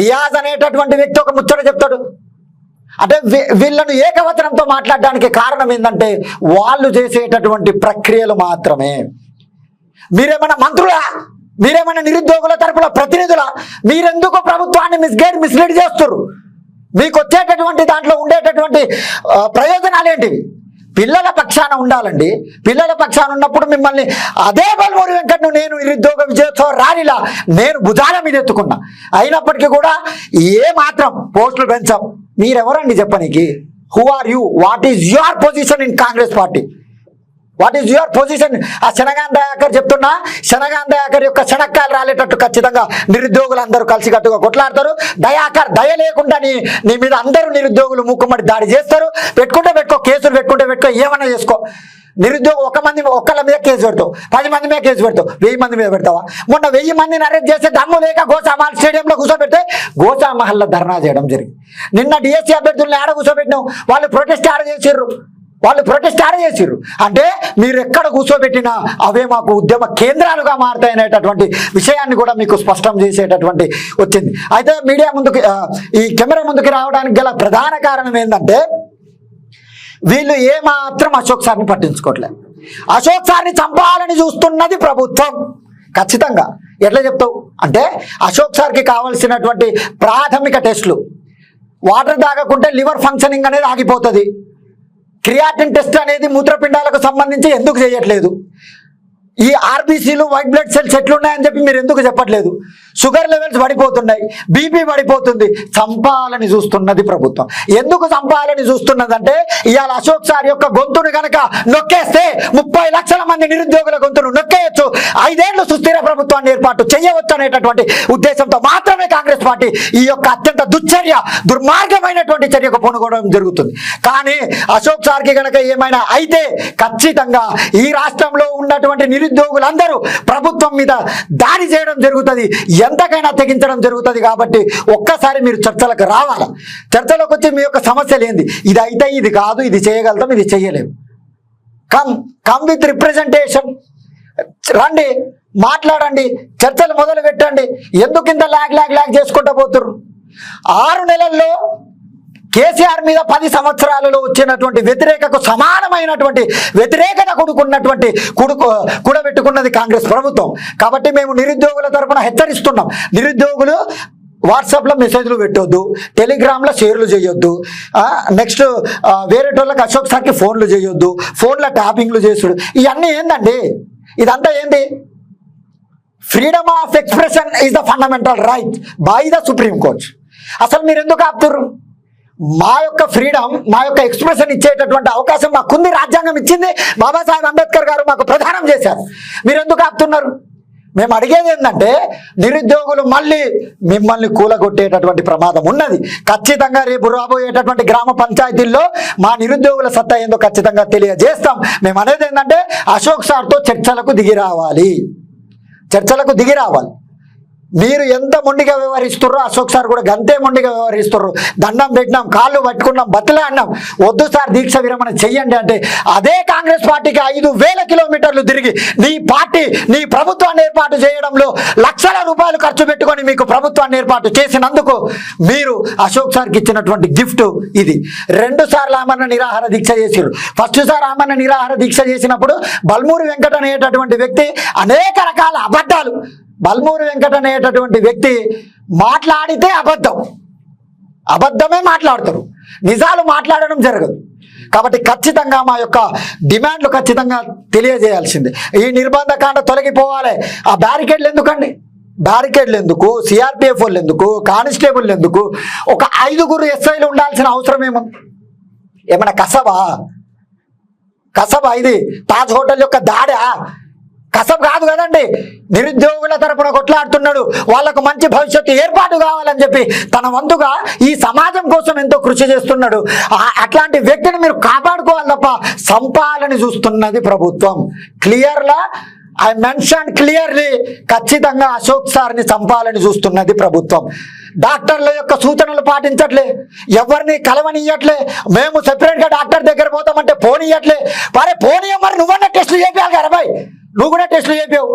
రియాజ్ అనేటటువంటి వ్యక్తి ఒక ముచ్చట చెప్తాడు. అంటే వీళ్ళను ఏకవచనంతో మాట్లాడడానికి కారణం ఏంటంటే వాళ్ళు చేసేటటువంటి ప్రక్రియలు మాత్రమే. మీరేమన్నా మంత్రులా? మీరేమన్నా నిరుద్యోగుల తరపున ప్రతినిధులా? మీరెందుకు ప్రభుత్వాన్ని మిస్లీడ్ చేస్తున్నారు? మీకు వచ్చేటటువంటి దాంట్లో ఉండేటటువంటి ప్రయోజనాలు ఏంటివి? పిల్లల పక్షాన ఉండాలండి. పిల్లల పక్షాన ఉన్నప్పుడు మిమ్మల్ని అదే బల్మూరి వెంకటను నేను నిరుద్యోగ విజయోత్సవ ర్యాలీలా నేను భుజాల మీద ఎత్తుకున్నా. అయినప్పటికీ కూడా మాత్రం పోస్టులు పెంచాం. మీరెవరండి చెప్పనీకి? Who are you? What is your position in Congress party? What is your position? ఆ శనగాన్ దయాకర్ చెప్తున్నా, శనగాన్ దయాకర్ యొక్క శనక్కాయలు రాలేటట్టు ఖచ్చితంగా నిరుద్యోగులు అందరూ కలిసికట్టుగా కొట్లాడతారు. దయ లేకుండా నీ మీద అందరూ నిరుద్యోగులు మూకుమ్మడి దాడి చేస్తారు. పెట్టుకో కేసులు పెట్టుకో ఏమన్నా చేసుకో. నిరుద్యోగం ఒక్కళ్ళ మీద కేసు పెడతావు, 10 మంది మీద కేసు పెడతావు, 1000 మంది మీద పెడతావా? మొన్న 1000 మందిని అరెస్ట్ చేస్తే దమ్ము లేక గోసామహల్ స్టేడియంలో కూర్చోబెడితే గోసామహల్లో ధర్నా చేయడం జరిగింది. నిన్న డిఎస్సీ అభ్యర్థులను ఆడ కూర్చోబెట్టినావు. వాళ్ళు ప్రొటెస్ట్ ఆడ చేసిర్రు. అంటే మీరు ఎక్కడ కూర్చోబెట్టినా అవే మాకు ఉద్యమ కేంద్రాలుగా మారుతాయనేటటువంటి విషయాన్ని కూడా మీకు స్పష్టం చేసేటటువంటి వచ్చింది. అయితే మీడియా ముందుకి ఈ కెమెరా ముందుకు రావడానికి గల ప్రధాన కారణం ఏంటంటే వీళ్ళు ఏమాత్రం అశోక్ సార్ని పట్టించుకోవట్లేదు. అశోక్ సార్ని చంపాలని చూస్తున్నది ప్రభుత్వం. ఖచ్చితంగా ఎట్లా చెప్తావు అంటే అశోక్ సార్కి కావలసినటువంటి ప్రాథమిక టెస్టులు, వాటర్ తాగకుంటే లివర్ ఫంక్షనింగ్ అనేది ఆగిపోతుంది. క్రియాటిన్ టెస్ట్ అనేది మూత్రపిండాలకు సంబంధించి ఎందుకు చేయట్లేదు? ఈ ఆర్బీసీలు వైట్ బ్లడ్ సెల్స్ ఎట్లున్నాయని చెప్పి మీరు ఎందుకు చెప్పట్లేదు? షుగర్ లెవెల్స్ పడిపోతున్నాయి, బీపీ పడిపోతుంది. చంపాలని చూస్తున్నది ప్రభుత్వం. ఎందుకు చంపాలని చూస్తున్నదంటే ఇవాళ అశోక్ సార్ యొక్క గొంతును కనుక నొక్కేస్తే 30 లక్షల మంది నిరుద్యోగుల గొంతును నొక్కేయచ్చు. 5 ఏళ్లు సుస్థిర ప్రభుత్వాన్ని ఏర్పాటు చేయవచ్చు అనేటటువంటి ఉద్దేశంతో మాత్రమే కాంగ్రెస్ పార్టీ ఈ యొక్క అత్యంత దుర్మార్గమైనటువంటి చర్యకు పూనుకోవడం జరుగుతుంది. కానీ అశోక్ సార్కి కనుక ఏమైనా అయితే ఖచ్చితంగా ఈ రాష్ట్రంలో ఉన్నటువంటి నిరుద్యోగులందరూ ప్రభుత్వం మీద దాడి చేయడం జరుగుతుంది, ఎంతకైనా తెగించడం జరుగుతుంది. కాబట్టి ఒక్కసారి మీరు చర్చలకు రావాలి. చర్చలోకి వచ్చి మీ యొక్క సమస్యలు ఏంది, ఇది అయితే ఇది కాదు, ఇది చేయగలుగుతాం, ఇది చేయలేము. కమ్ విత్ రిప్రజెంటేషన్, రండి, మాట్లాడండి, చర్చలు మొదలు పెట్టండి. ఎందుకు ఇంత ల్యాగ్ చేసుకుంటూ పోతున్నారు? 6 నెలల్లో కేసీఆర్ మీద 10 సంవత్సరాలలో వచ్చినటువంటి వ్యతిరేకకు సమానమైనటువంటి వ్యతిరేకత కూడబెట్టుకున్నది కాంగ్రెస్ ప్రభుత్వం. కాబట్టి మేము నిరుద్యోగుల తరఫున హెచ్చరిస్తున్నాం. నిరుద్యోగులు వాట్సాప్లో మెసేజ్లు పెట్టొద్దు, టెలిగ్రామ్లో షేర్లు చేయొద్దు, నెక్స్ట్ వేరేటోళ్ళకి అశోక్ సార్కి ఫోన్లు చేయొద్దు, ఫోన్లో ట్యాపింగ్లు చేసుడు. ఇవన్నీ ఏందండి? ఇదంతా ఏంది? Freedom of expression is the fundamental right by the supreme court. అసలు మీరు ఎందుకు ఆపుతుర్రు? మా యొక్క ఫ్రీడమ్, మా యొక్క ఎక్స్ప్రెషన్ ఇచ్చేటటువంటి అవకాశం మాకుంది, రాజ్యాంగం ఇచ్చింది, బాబాసాహెబ్ అంబేద్కర్ గారు మాకు ప్రదానం చేశారు. మీరు ఎందుకు ఆపుతున్నారు? మేము అడిగేది ఏంటంటే, నిరుద్యోగులు మళ్ళీ మిమ్మల్ని కూలగొట్టేటటువంటి ప్రమాదం ఉన్నది. ఖచ్చితంగా రేపు రాబోయేటటువంటి గ్రామ పంచాయతీల్లో మా నిరుద్యోగుల సత్తా ఏందో ఖచ్చితంగా తెలియజేస్తాం. మేము అనేది ఏంటంటే, అశోక్ సార్తో చర్చలకు దిగి రావాలి. మీరు ఎంత మొండిగా వ్యవహరిస్తుర్రో అశోక్ సార్ కూడా గంతే మొండిగా వ్యవహరిస్తుర్రు. దండం పెట్టినాం, కాళ్ళు పట్టుకున్నాం, బతిలాడినాం, వద్దు సార్ దీక్ష విరమణ చెయ్యండి అంటే అదే కాంగ్రెస్ పార్టీకి 5,000 కిలోమీటర్లు తిరిగి నీ ప్రభుత్వాన్ని ఏర్పాటు చేయడంలో లక్షల రూపాయలు ఖర్చు పెట్టుకొని మీకు ప్రభుత్వాన్ని ఏర్పాటు చేసినందుకు మీరు అశోక్ సార్కి ఇచ్చినటువంటి గిఫ్ట్ ఇది. 2 సార్లు ఆమరణ నిరాహార దీక్ష చేసిరు. ఫస్ట్ సార్ ఆమరణ నిరాహార దీక్ష చేసినప్పుడు బల్మూరి వెంకట అనేటటువంటి వ్యక్తి అనేక రకాల అబద్ధాలు, బల్మూరి వెంకట అనేటటువంటి వ్యక్తి మాట్లాడితే అబద్ధమే మాట్లాడతారు, నిజాలు మాట్లాడడం జరగదు. కాబట్టి ఖచ్చితంగా మా యొక్క డిమాండ్లు ఖచ్చితంగా తెలియజేయాల్సిందే. ఈ నిర్బంధకాండ తొలగిపోవాలి. ఆ బ్యారికేడ్లు ఎందుకండి? బ్యారికేడ్లు ఎందుకు? సిఆర్పిఎఫ్ వాళ్ళు ఎందుకు? కానిస్టేబుల్ ఎందుకు? ఒక 5 ఎస్ఐలు ఉండాల్సిన అవసరం ఏమన్నా కసబా ఇది? తాజ్ హోటల్ యొక్క దాడా? కసబ్ కాదు కదండి. నిరుద్యోగుల తరపున కొట్లాడుతున్నాడు, వాళ్ళకు మంచి భవిష్యత్తు ఏర్పాటు కావాలని చెప్పి తన వంతుగా ఈ సమాజం కోసం ఎంతో కృషి చేస్తున్నాడు. అట్లాంటి వ్యక్తిని మీరు కాపాడుకోవాలి తప్ప సంపాలని చూస్తున్నది ప్రభుత్వం. ఐ మెన్షన్ క్లియర్లీ, ఖచ్చితంగా అశోక్ సార్ని చంపాలని చూస్తున్నది ప్రభుత్వం. డాక్టర్ల యొక్క సూచనలు పాటించట్లే, ఎవరిని కలవనియట్లే. మేము సెపరేట్గా డాక్టర్ దగ్గర పోతామంటే పోనీయట్లే. పోనీయ, మరి నువ్వన్నా టెస్టులు చేయాలి కదా బాయ్, నువ్వు కూడా టెస్టులు చేపావు.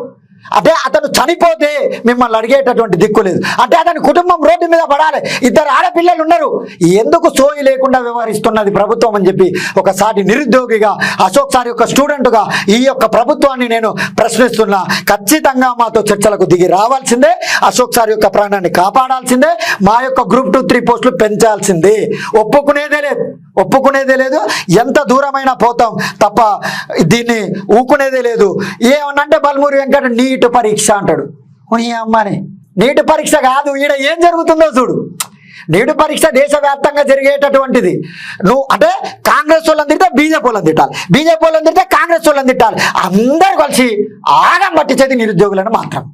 అంటే అతను చనిపోతే మిమ్మల్ని అడిగేటటువంటి దిక్కు లేదు. అంటే అతని కుటుంబం రోడ్డు మీద పడాలి. 2 ఆడపిల్లలు ఉన్నారు. ఎందుకు సోయి లేకుండా వ్యవహరిస్తున్నది ప్రభుత్వం అని చెప్పి ఒకసారి నిరుద్యోగిగా, అశోక్ సార్ యొక్క స్టూడెంట్గా ఈ యొక్క ప్రభుత్వాన్ని నేను ప్రశ్నిస్తున్నా. ఖచ్చితంగా మాతో చర్చలకు దిగి రావాల్సిందే. అశోక్ సార్ యొక్క ప్రాణాన్ని కాపాడాల్సిందే. మా యొక్క గ్రూప్ 2, 3 పోస్టులు పెంచాల్సిందే. ఒప్పుకునేదే లేదు. ఎంత దూరమైనా పోతాం తప్ప దీన్ని ఊకునేదే లేదు. ఏమన్నంటే బల్మూరి వెంకట నీట్ పరీక్ష అంటాడు. అమ్మని నీట్ పరీక్ష కాదు, ఈడ ఏం జరుగుతుందో చూడు. నీట్ పరీక్ష దేశవ్యాప్తంగా జరిగేటటువంటిది. నువ్వు అంటే కాంగ్రెస్ వాళ్ళని తింటే బీజేపీ వాళ్ళని తిట్టాలి, బీజేపీ వాళ్ళని తింటే కాంగ్రెస్ వాళ్ళని తిట్టాలి. అందరూ కలిసి ఆగం పట్టించేది నిరుద్యోగులను మాత్రం.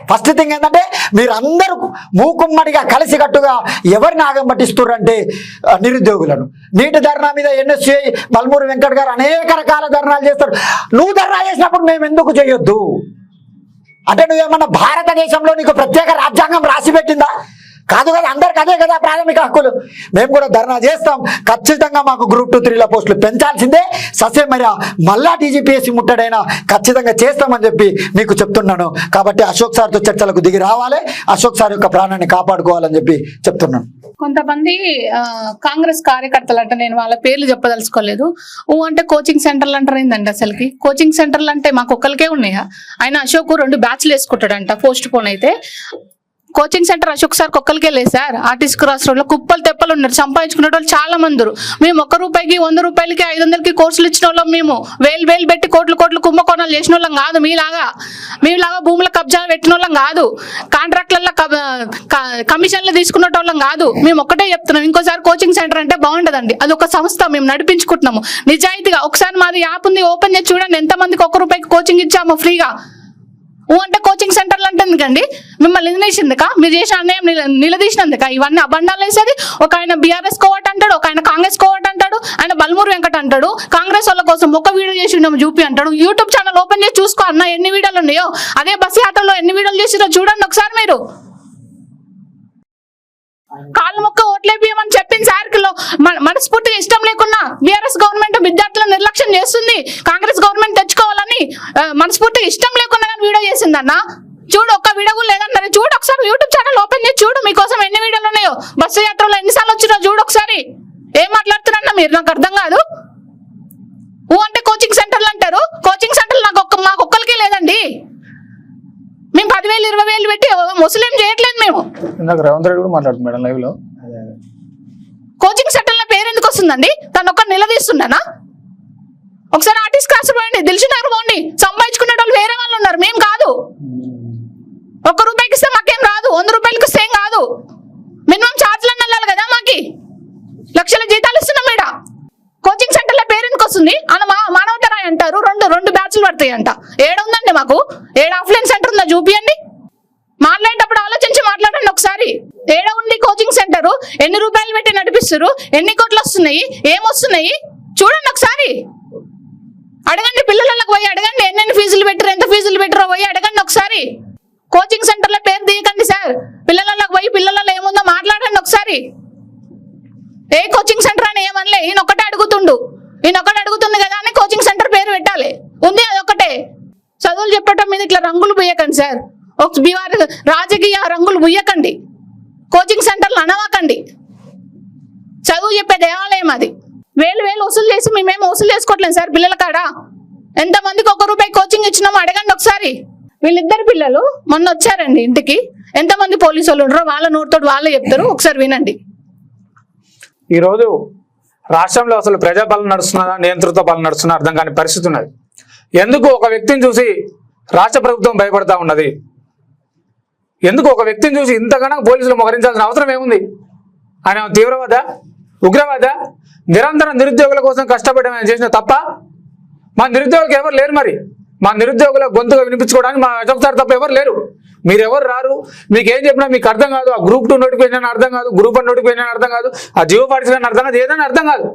ఫస్ట్ థింగ్ ఏంటంటే, మీరందరూ మూకుమ్మడిగా కలిసికట్టుగా ఎవరిని ఆగం పట్టిస్తున్నారంటే నిరుద్యోగులను. నీటి ధర్నా మీద ఎన్ఎస్సీ బల్మూరి వెంకట్ గారు అనేక రకాల ధర్నాలు చేస్తారు. నువ్వు ధర్నా చేసినప్పుడు మేము ఎందుకు చేయొద్దు? అంటే నువ్వేమన్నా భారతదేశంలో నీకు ప్రత్యేక రాజ్యాంగం రాసి పెట్టిందా? కాదు కదా, అందరికి అదే కదా ప్రాథమిక హక్కులు. మేము కూడా ధర్నా చేస్తాం. ఖచ్చితంగా మాకు గ్రూప్ 2, 3 పోస్టులు పెంచాల్సిందే. ససేమరియా మళ్ళా టీజీపీఎస్సీ ముట్టడైనా ఖచ్చితంగా చేస్తామని చెప్పి మీకు చెప్తున్నాను. కాబట్టి అశోక్ సార్తో చర్చలకు దిగి రావాలి, అశోక్ సార్ యొక్క ప్రాణాన్ని కాపాడుకోవాలని చెప్పి చెప్తున్నాను. కొంతమంది కాంగ్రెస్ కార్యకర్తలు అంటే, నేను వాళ్ళ పేర్లు చెప్పదలుచుకోలేదు, అంటే కోచింగ్ సెంటర్లు అంటారు ఏంటంటే, అసలుకి కోచింగ్ సెంటర్లు అంటే మాకు ఒక్కరికే ఉన్నాయా? ఆయన అశోక్ 2 బ్యాచ్లు వేసుకుంటాడంట, పోస్ట్ పోన్ అయితే. కోచింగ్ సెంటర్ అశోక్ సార్ ఒక్కరికే లేదు సార్. ఆర్టీసీ క్రాస్ రోడ్ లో కుప్పలు తెప్పలు ఉన్నారు, సంపాదించుకునే వాళ్ళు చాలా మంది. మేము 1 రూపాయికి 100 రూపాయలకి 500కి కోర్సులు ఇచ్చిన వాళ్ళం. మేము వేలు పెట్టి కోట్లు కుంభకోణాలు చేసిన వాళ్ళం కాదు. మీలాగా భూముల కబ్జాలు పెట్టిన వాళ్ళం కాదు, కాంట్రాక్ట్లలో కమిషన్లు తీసుకున్న వాళ్ళం కాదు. మేము ఒక్కటే చెప్తున్నాం, ఇంకోసారి కోచింగ్ సెంటర్ అంటే బాగుండదండి. అది ఒక సంస్థ, మేము నడిపించుకుంటున్నాము నిజాయితీగా. ఒకసారి మాది యాప్ ఉంది, ఓపెన్ చేసి చూడండి, ఎంతమందికి 1 రూపాయికి కోచింగ్ ఇచ్చాము ఫ్రీగా. అంటే కోచింగ్ సెంటర్లు అంటే ఎందుకండి? మిమ్మల్ని నిలదీసిందుక? మీరు చేసిన అన్యాయం నిలదీసినందుక ఇవన్నీ అబండాలు వేసేది? ఒక ఆయన బీఆర్ఎస్ కోవట్ అంటాడు, ఒక ఆయన కాంగ్రెస్ కోవట్ అంటాడు, ఆయన బల్మూరు వెంకట అంటాడు, కాంగ్రెస్ వాళ్ళ కోసం ఒక వీడియో చేసి చూపి అంటాడు. యూట్యూబ్ ఛానల్ ఓపెన్ చేసి చూసుకో అన్న ఎన్ని వీడియోలు ఉన్నాయో. అదే బస్సు యాత్రలో ఎన్ని వీడియోలు చేసిరో చూడండి ఒకసారి మీరు. కాళ్ళ మొక్క ఓట్లేపియమని చెప్పింది సార్కిలో మనస్ఫూర్తిగా ఇష్టం లేకున్నా బీఆర్ఎస్ గవర్నమెంట్ విద్యార్థులను నిర్లక్ష్యం చేస్తుంది, కాంగ్రెస్ గవర్నమెంట్ తెచ్చుకోవాలని మనస్ఫూర్తిగా ఇష్టం లేకున్నా కానీ వీడియో చేసిందన్న. చూడు, ఒక్క వీడియో కూడా లేదన్నారు. చూడు ఒకసారి యూట్యూబ్ ఛానల్ ఓపెన్ చేసి చూడు మీకోసం ఎన్ని వీడియోలు ఉన్నాయో. బస్సు యాత్రలో ఎన్నిసార్లు వచ్చినా చూడు ఒకసారి. ఏం మాట్లాడుతున్నారన్న మీరు? నాకు అర్థం కాదు. అంటే కోచింగ్ సెంటర్లు అంటారు. కోచింగ్ సెంటర్లు మాకు ఒక్కరికే లేదండి. మేము 10,000 20,000 పెట్టి వసూలేం చేయట్లేదు మేము. రేవంత్ రెడ్డి కూడా మాట్లాడుతుంది మేడం లైవ్ లో. కోచింగ్ సెంటర్ల పేరు ఎందుకు వస్తుందండి? తను ఒక్క నిలదీస్తున్నానా? ఒకసారి ఆర్టిస్ట్ క్లాస్ పోయండి, దిల్సుఖ్నగర్ పోండి. సంపాదించుకునే వాళ్ళు వేరే వాళ్ళు ఉన్నారు, మేము కాదు. ₹1 ఇస్తే మాకేం రాదు, ₹100 ఇస్తే ఏం కాదు. మినిమం ఛార్జ్లను వెళ్ళాలి కదా. మాకి లక్షల జీతాలు ఇస్తున్నాం ఈడ. కోచింగ్ సెంటర్ల పేరు ఎందుకు వస్తుంది? అని మానవతరాయి అంటారు. రెండు బ్యాచ్లు పడతాయి అంట. ఏడుందండి మాకు? ఆఫ్లైన్ సెంటర్ ఉందా? చూపియండి. మాట్లాడేటప్పుడు ఆలోచించి మాట్లాడండి ఒకసారి. ఏడ ఉంది కోచింగ్ సెంటర్? ఎన్ని రూపాయలు పెట్టి నడిపిస్తారు? ఎన్ని కోట్లు వస్తున్నాయి? ఏమొస్తున్నాయి చూడండి ఒకసారి. అడగండి, పిల్లలకు పోయి అడగండి. ఎన్నెన్ని ఫీజులు పెట్టారు, ఎంత ఫీజులు పెట్టారో పోయి అడగండి ఒకసారి. కోచింగ్ సెంటర్ల పేరు తీయకండి సార్. పిల్లలకు పోయి పిల్లలలో ఏముందో మాట్లాడండి ఒకసారి. ఏ కోచింగ్ సెంటర్ అని ఏమనలే. ఈయన ఒకటే అడుగుతుంది కదా అని కోచింగ్ సెంటర్ పేరు పెట్టాలి. ఉంది అదొకటే. చదువులు చెప్పటం మీద ఇట్లా రంగులు పుయ్యకండి సార్. రాజకీయ రంగులు పుయ్యకండి. కోచింగ్ సెంటర్లు అనవాకండి. చదువు చెప్పే దేవాలయం అది. వేలు వసూలు చేసి మేమేమో వసూలు చేసుకోవట్లేదు సార్ పిల్లల కాడ. ఎంతమందికి ₹1 కోచింగ్ ఇచ్చినామో అడగండి ఒకసారి. వీళ్ళిద్దరు పిల్లలు మొన్న వచ్చారండి ఇంటికి. ఎంతమంది పోలీసు వాళ్ళు ఉంటారో వాళ్ళ నోటితో వాళ్ళే చెప్తారు. ఒకసారి వినండి. ఈరోజు రాష్ట్రంలో అసలు ప్రజాపాలన నడుస్తున్నదా, నియంతృత్వ పాలన నడుస్తున్నా అర్థం కాని పరిస్థితి ఉన్నది. ఎందుకు ఒక వ్యక్తిని చూసి రాష్ట్ర ప్రభుత్వం భయపడతా ఉన్నది? ఎందుకు ఒక వ్యక్తిని చూసి ఇంతగానో పోలీసులు మోహరించాల్సిన అవసరం ఏముంది? ఆయన తీవ్రవాద, ఉగ్రవాద? నిరంతరం నిరుద్యోగుల కోసం కష్టపడడం ఆయన చేసిన తప్ప? మా నిరుద్యోగులకు ఎవరు లేరు. మరి మా నిరుద్యోగుల గొంతుగా వినిపించుకోవడానికి మా అశోక్ సార్ తప్ప ఎవరు లేరు. మీరెవరు రారు. మీకు ఏం చెప్పినా మీకు అర్థం కాదు. ఆ Group 2 నోటిఫికేషన్ అర్థం కాదు, Group 1 నోటిఫికేషన్ అర్థం కాదు, ఆ జియో పార్టిసిపేషన్ అర్థం కాదు, ఏదైనా అర్థం కాదు.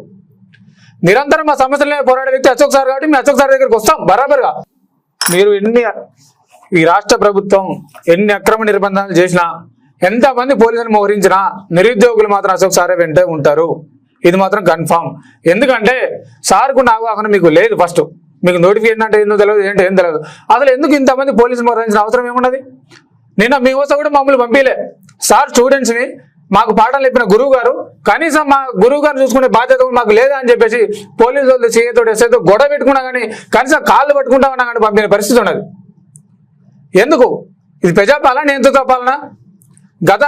నిరంతరం మా సమస్యలనే పోరాడే వ్యక్తి అశోక్ సార్ కాబట్టి మీ అశోక్ సార్ దగ్గరికి వస్తాం బరాబర్గా. మీరు ఈ రాష్ట్ర ప్రభుత్వం ఎన్ని అక్రమ నిర్బంధాలు చేసినా, ఎంతమంది పోలీసులు మోహరించినా నిరుద్యోగులు మాత్రం అశోక్ సారే వెంటే ఉంటారు. ఇది మాత్రం కన్ఫామ్. ఎందుకంటే సార్కున్న అవగాహన మీకు లేదు. ఫస్ట్ మీకు నోటిఫికేషన్ అంటే ఏందో తెలియదు, ఏంటో ఏం తెలియదు. అసలు ఎందుకు ఇంతమంది పోలీసులు మోహరించిన అవసరం ఏమున్నది? నిన్న మీ కోసం కూడా మమ్మల్ని పంపించలే సార్. స్టూడెంట్స్ని మాకు పాఠాలు చెప్పిన గురువు గారు కనీసం మా గురువు గారు చూసుకునే బాధ్యత మాకు లేదా అని చెప్పేసి పోలీసు వాళ్ళు సీఏతో ఎస్ఐతో గొడవ పెట్టుకున్నా కానీ కనీసం కాళ్ళు పట్టుకుంటా ఉన్నా కానీ పంపిన పరిస్థితి ఉన్నది. ఎందుకు? ఇది ప్రజాపాలన, నియంతృత్వ పాలన? గత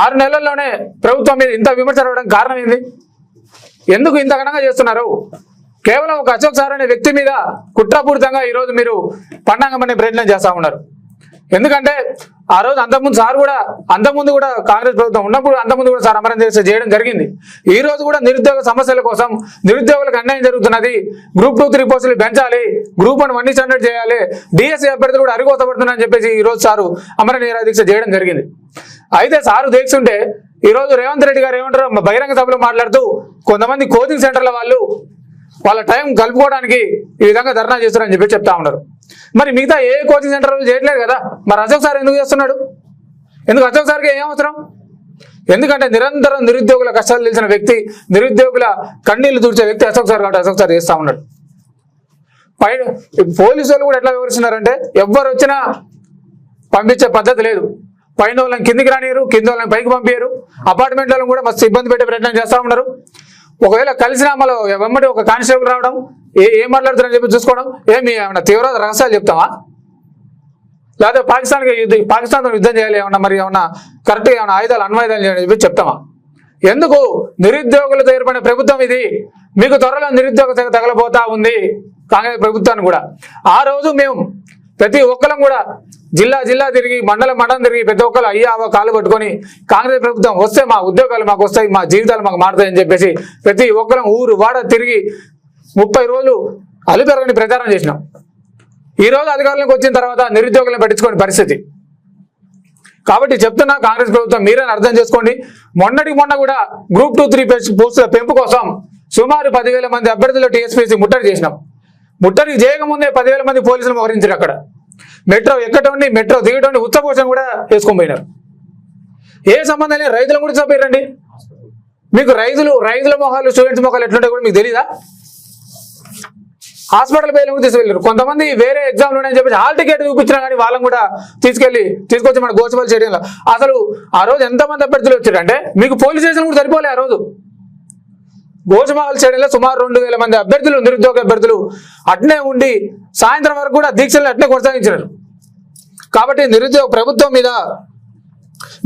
6 నెలల్లోనే ప్రభుత్వం మీద ఇంత విమర్శ రావడానికి కారణం ఏంది? ఎందుకు ఇంత ఘనంగా చేస్తున్నారు? కేవలం ఒక అశోక్ సార్ అనే వ్యక్తి మీద కుట్రపూరితంగా ఈరోజు మీరు పండాంగమనే ప్రయత్నం చేస్తూ ఉన్నారు. ఎందుకంటే ఆ రోజు అంతకుముందు కూడా కాంగ్రెస్ ప్రభుత్వం ఉన్నప్పుడు అంతకుముందు కూడా సార్ అమరణ దీక్ష చేయడం జరిగింది. ఈ రోజు కూడా నిరుద్యోగ సమస్యల కోసం నిరుద్యోగులకు అన్యాయం జరుగుతున్నది. Group 2, 3 పోస్టులు పెంచాలి, Group 1 100 చేయాలి, డిఎస్సీ అభ్యర్థులు కూడా అరిగోసపడుతున్నారని చెప్పేసి ఈ రోజు సారు అమరణ దీక్ష చేయడం జరిగింది. అయితే సారు దీక్షుంటే ఈ రోజు రేవంత్ రెడ్డి గారు ఏమంటారు? బహిరంగ సభలో మాట్లాడుతూ కొంతమంది కోచింగ్ సెంటర్ల వాళ్ళ టైం కలుపుకోవడానికి ఈ విధంగా ధర్నా చేస్తారని చెప్పి చెప్తా ఉన్నారు. మరి మిగతా ఏ కోచింగ్ సెంటర్ చేయట్లేదు కదా. మరి అశోక్ సార్ ఎందుకు చేస్తున్నాడు? ఎందుకు అశోక్ సార్కి ఏం అవసరం? ఎందుకంటే నిరంతరం నిరుద్యోగుల కష్టాలు తెలిసిన వ్యక్తి, నిరుద్యోగుల కన్నీళ్లు తుడిచే వ్యక్తి అశోక్ సార్ కాబట్టి అశోక్ సార్ చేస్తూ ఉన్నాడు. పోలీసు వాళ్ళు కూడా ఎట్లా వివరిస్తున్నారంటే ఎవ్వరు వచ్చినా పంపించే పద్ధతి లేదు. పైన వాళ్ళని కిందికి రానియరు, కింద వాళ్ళని పైకి పంపించారు. అపార్ట్మెంట్లను కూడా మస్తు ఇబ్బంది పెట్టే ప్రయత్నం చేస్తూ ఉన్నారు. ఒకవేళ కలిసిన అమ్మలో వెంబడి ఒక కానిస్టేబుల్ రావడం, ఏం మాట్లాడుతున్నారని చెప్పి చూసుకోవడం. ఏమన్నా తీవ్రవాద రహస్యాలు చెప్తామా? లేకపోతే పాకిస్తాన్తో యుద్ధం చేయాలి, ఏమన్నా మరి ఏమన్నా కరెక్ట్గా ఏమన్నా అణ్వాయుధాలు చేయాలని చెప్పి చెప్తామా? ఎందుకు? నిరుద్యోగులతో ఏర్పడిన ప్రభుత్వం ఇది. మీకు త్వరలో నిరుద్యోగ శాఖ తగలబోతా ఉంది కాంగ్రెస్ ప్రభుత్వాన్ని కూడా. ఆ రోజు మేము ప్రతి ఒక్కరం కూడా జిల్లా తిరిగి మండలం తిరిగి ప్రతి ఒక్కరు అయ్యా కాలు పట్టుకొని కాంగ్రెస్ ప్రభుత్వం వస్తే మా ఉద్యోగాలు మాకు వస్తాయి, మా జీవితాలు మాకు మారుతాయని చెప్పేసి ప్రతి ఒక్కరం ఊరు వాడ తిరిగి 30 రోజులు అలుపెరగని ప్రచారం చేసినాం. ఈ రోజు అధికారంలోకి వచ్చిన తర్వాత నిరుద్యోగులను పట్టించుకునే పరిస్థితి. కాబట్టి చెప్తున్నా కాంగ్రెస్ ప్రభుత్వం మీరైనా అర్థం చేసుకోండి. మొన్న కూడా గ్రూప్ 2, 3 పోస్టుల పెంపు కోసం సుమారు 10,000 మంది అభ్యర్థులు టీఎస్పీసీ ముట్టడి చేసినాం. ముట్టడి చేయకముందే 10,000 మంది పోలీసులు మోహరించారు. అక్కడ మెట్రో ఎక్కటండి, మెట్రో దిగటండి, ఉత్తపోషణ కూడా వేసుకొని పోయినారు. ఏ సంబంధం లేదు. రైతుల గురించి చెప్పారండి. మీకు రైతుల మొహాలు, స్టూడెంట్స్ మొహాలు ఎట్లుంటాయి కూడా మీకు తెలీదా? హాస్పిటల్ పేర్లు కూడా తీసుకెళ్ళారు. కొంతమంది వేరే ఎగ్జామ్లు ఉన్నాయని చెప్పేసి హాల్ టికెట్ చూపించినా కానీ వాళ్ళని కూడా తీసుకొచ్చి మన గోచబల్ స్టేడియంలో అసలు ఆ రోజు ఎంతమంది అభ్యర్థులు వచ్చారంటే మీకు పోలీస్ స్టేషన్ కూడా సరిపోలే. ఆ రోజు గోచమహల్ స్టేడియంలో సుమారు 2,000 మంది అభ్యర్థులు, నిరుద్యోగ అభ్యర్థులు అట్నే ఉండి సాయంత్రం వరకు కూడా దీక్షలు అట్నే కొనసాగించారు. కాబట్టి ప్రభుత్వం మీద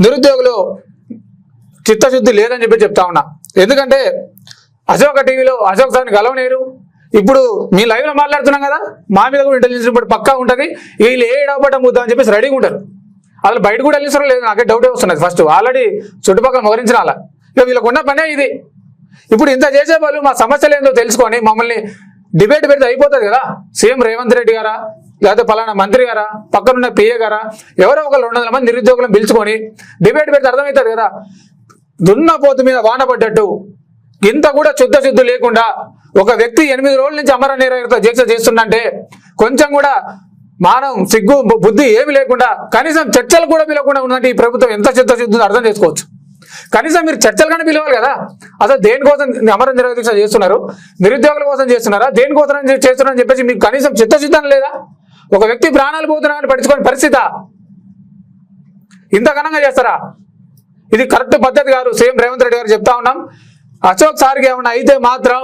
నిరుద్యోగులు చిత్తశుద్ధి లేదని చెప్పి చెప్తా ఉన్నా. ఎందుకంటే అశోక టీవీలో అశోక్ సార్ని గెలవనేరు. ఇప్పుడు మీ లైవ్లో మాట్లాడుతున్నాం కదా, మా మీద కూడా ఇంటెలిజెన్స్ రిపోర్ట్ పక్కా ఉంటుంది. వీళ్ళు ఏ డబ్బట ముద్దా అని చెప్పేసి రెడీగా ఉంటారు. అసలు బయట కూడా వెళ్ళిస్తారో లేదు నాకే డౌటే వస్తున్నది. ఫస్ట్ ఆల్రెడీ చుట్టుపక్కల మోహరించిన అలా ఇక వీళ్ళకు ఉన్న పనే ఇది. ఇప్పుడు ఇంత చేసే వాళ్ళు మా సమస్యలు ఏందో తెలుసుకొని మమ్మల్ని డిబేట్ పెడితే అయిపోతుంది కదా. సీఎం రేవంత్ రెడ్డి గారా, లేకపోతే పలానా మంత్రి గారా, పక్కనున్న పిఏ గారా, ఎవరో ఒక 200 మంది నిరుద్యోగులను పిలుచుకొని డిబేట్ పెడితే అర్థమవుతుంది కదా. దున్నపోతు మీద వాన పడ్డట్టు ఇంత కూడా శుద్ధ లేకుండా ఒక వ్యక్తి 8 రోజుల నుంచి అమర నిరాహార దీక్ష చేస్తుందంటే కొంచెం కూడా మానం, సిగ్గు, బుద్ధి ఏమి లేకుండా కనీసం చర్చలు కూడా పిలవకుండా ఉందంటే ఈ ప్రభుత్వం ఎంత చిత్తశుద్ధి అర్థం చేసుకోవచ్చు. కనీసం మీరు చర్చలు కానీ పిలవాలి కదా. అసలు దేనికోసం అమర నిరాహార దీక్ష చేస్తున్నారు? నిరుద్యోగుల కోసం చేస్తున్నారా? దేనికోసం చేస్తున్నారని చెప్పేసి మీకు కనీసం చిత్తశుద్ధం లేదా? ఒక వ్యక్తి ప్రాణాలు పోతున్నారని పట్టించుకోని పరిస్థితి ఇంత ఘనంగా చేస్తారా? ఇది కరెక్ట్ పద్ధతి కాదు. సీఎం రేవంత్ రెడ్డి గారు చెప్తా ఉన్నాం. అశోక్ సార్కి ఏమన్నా అయితే మాత్రం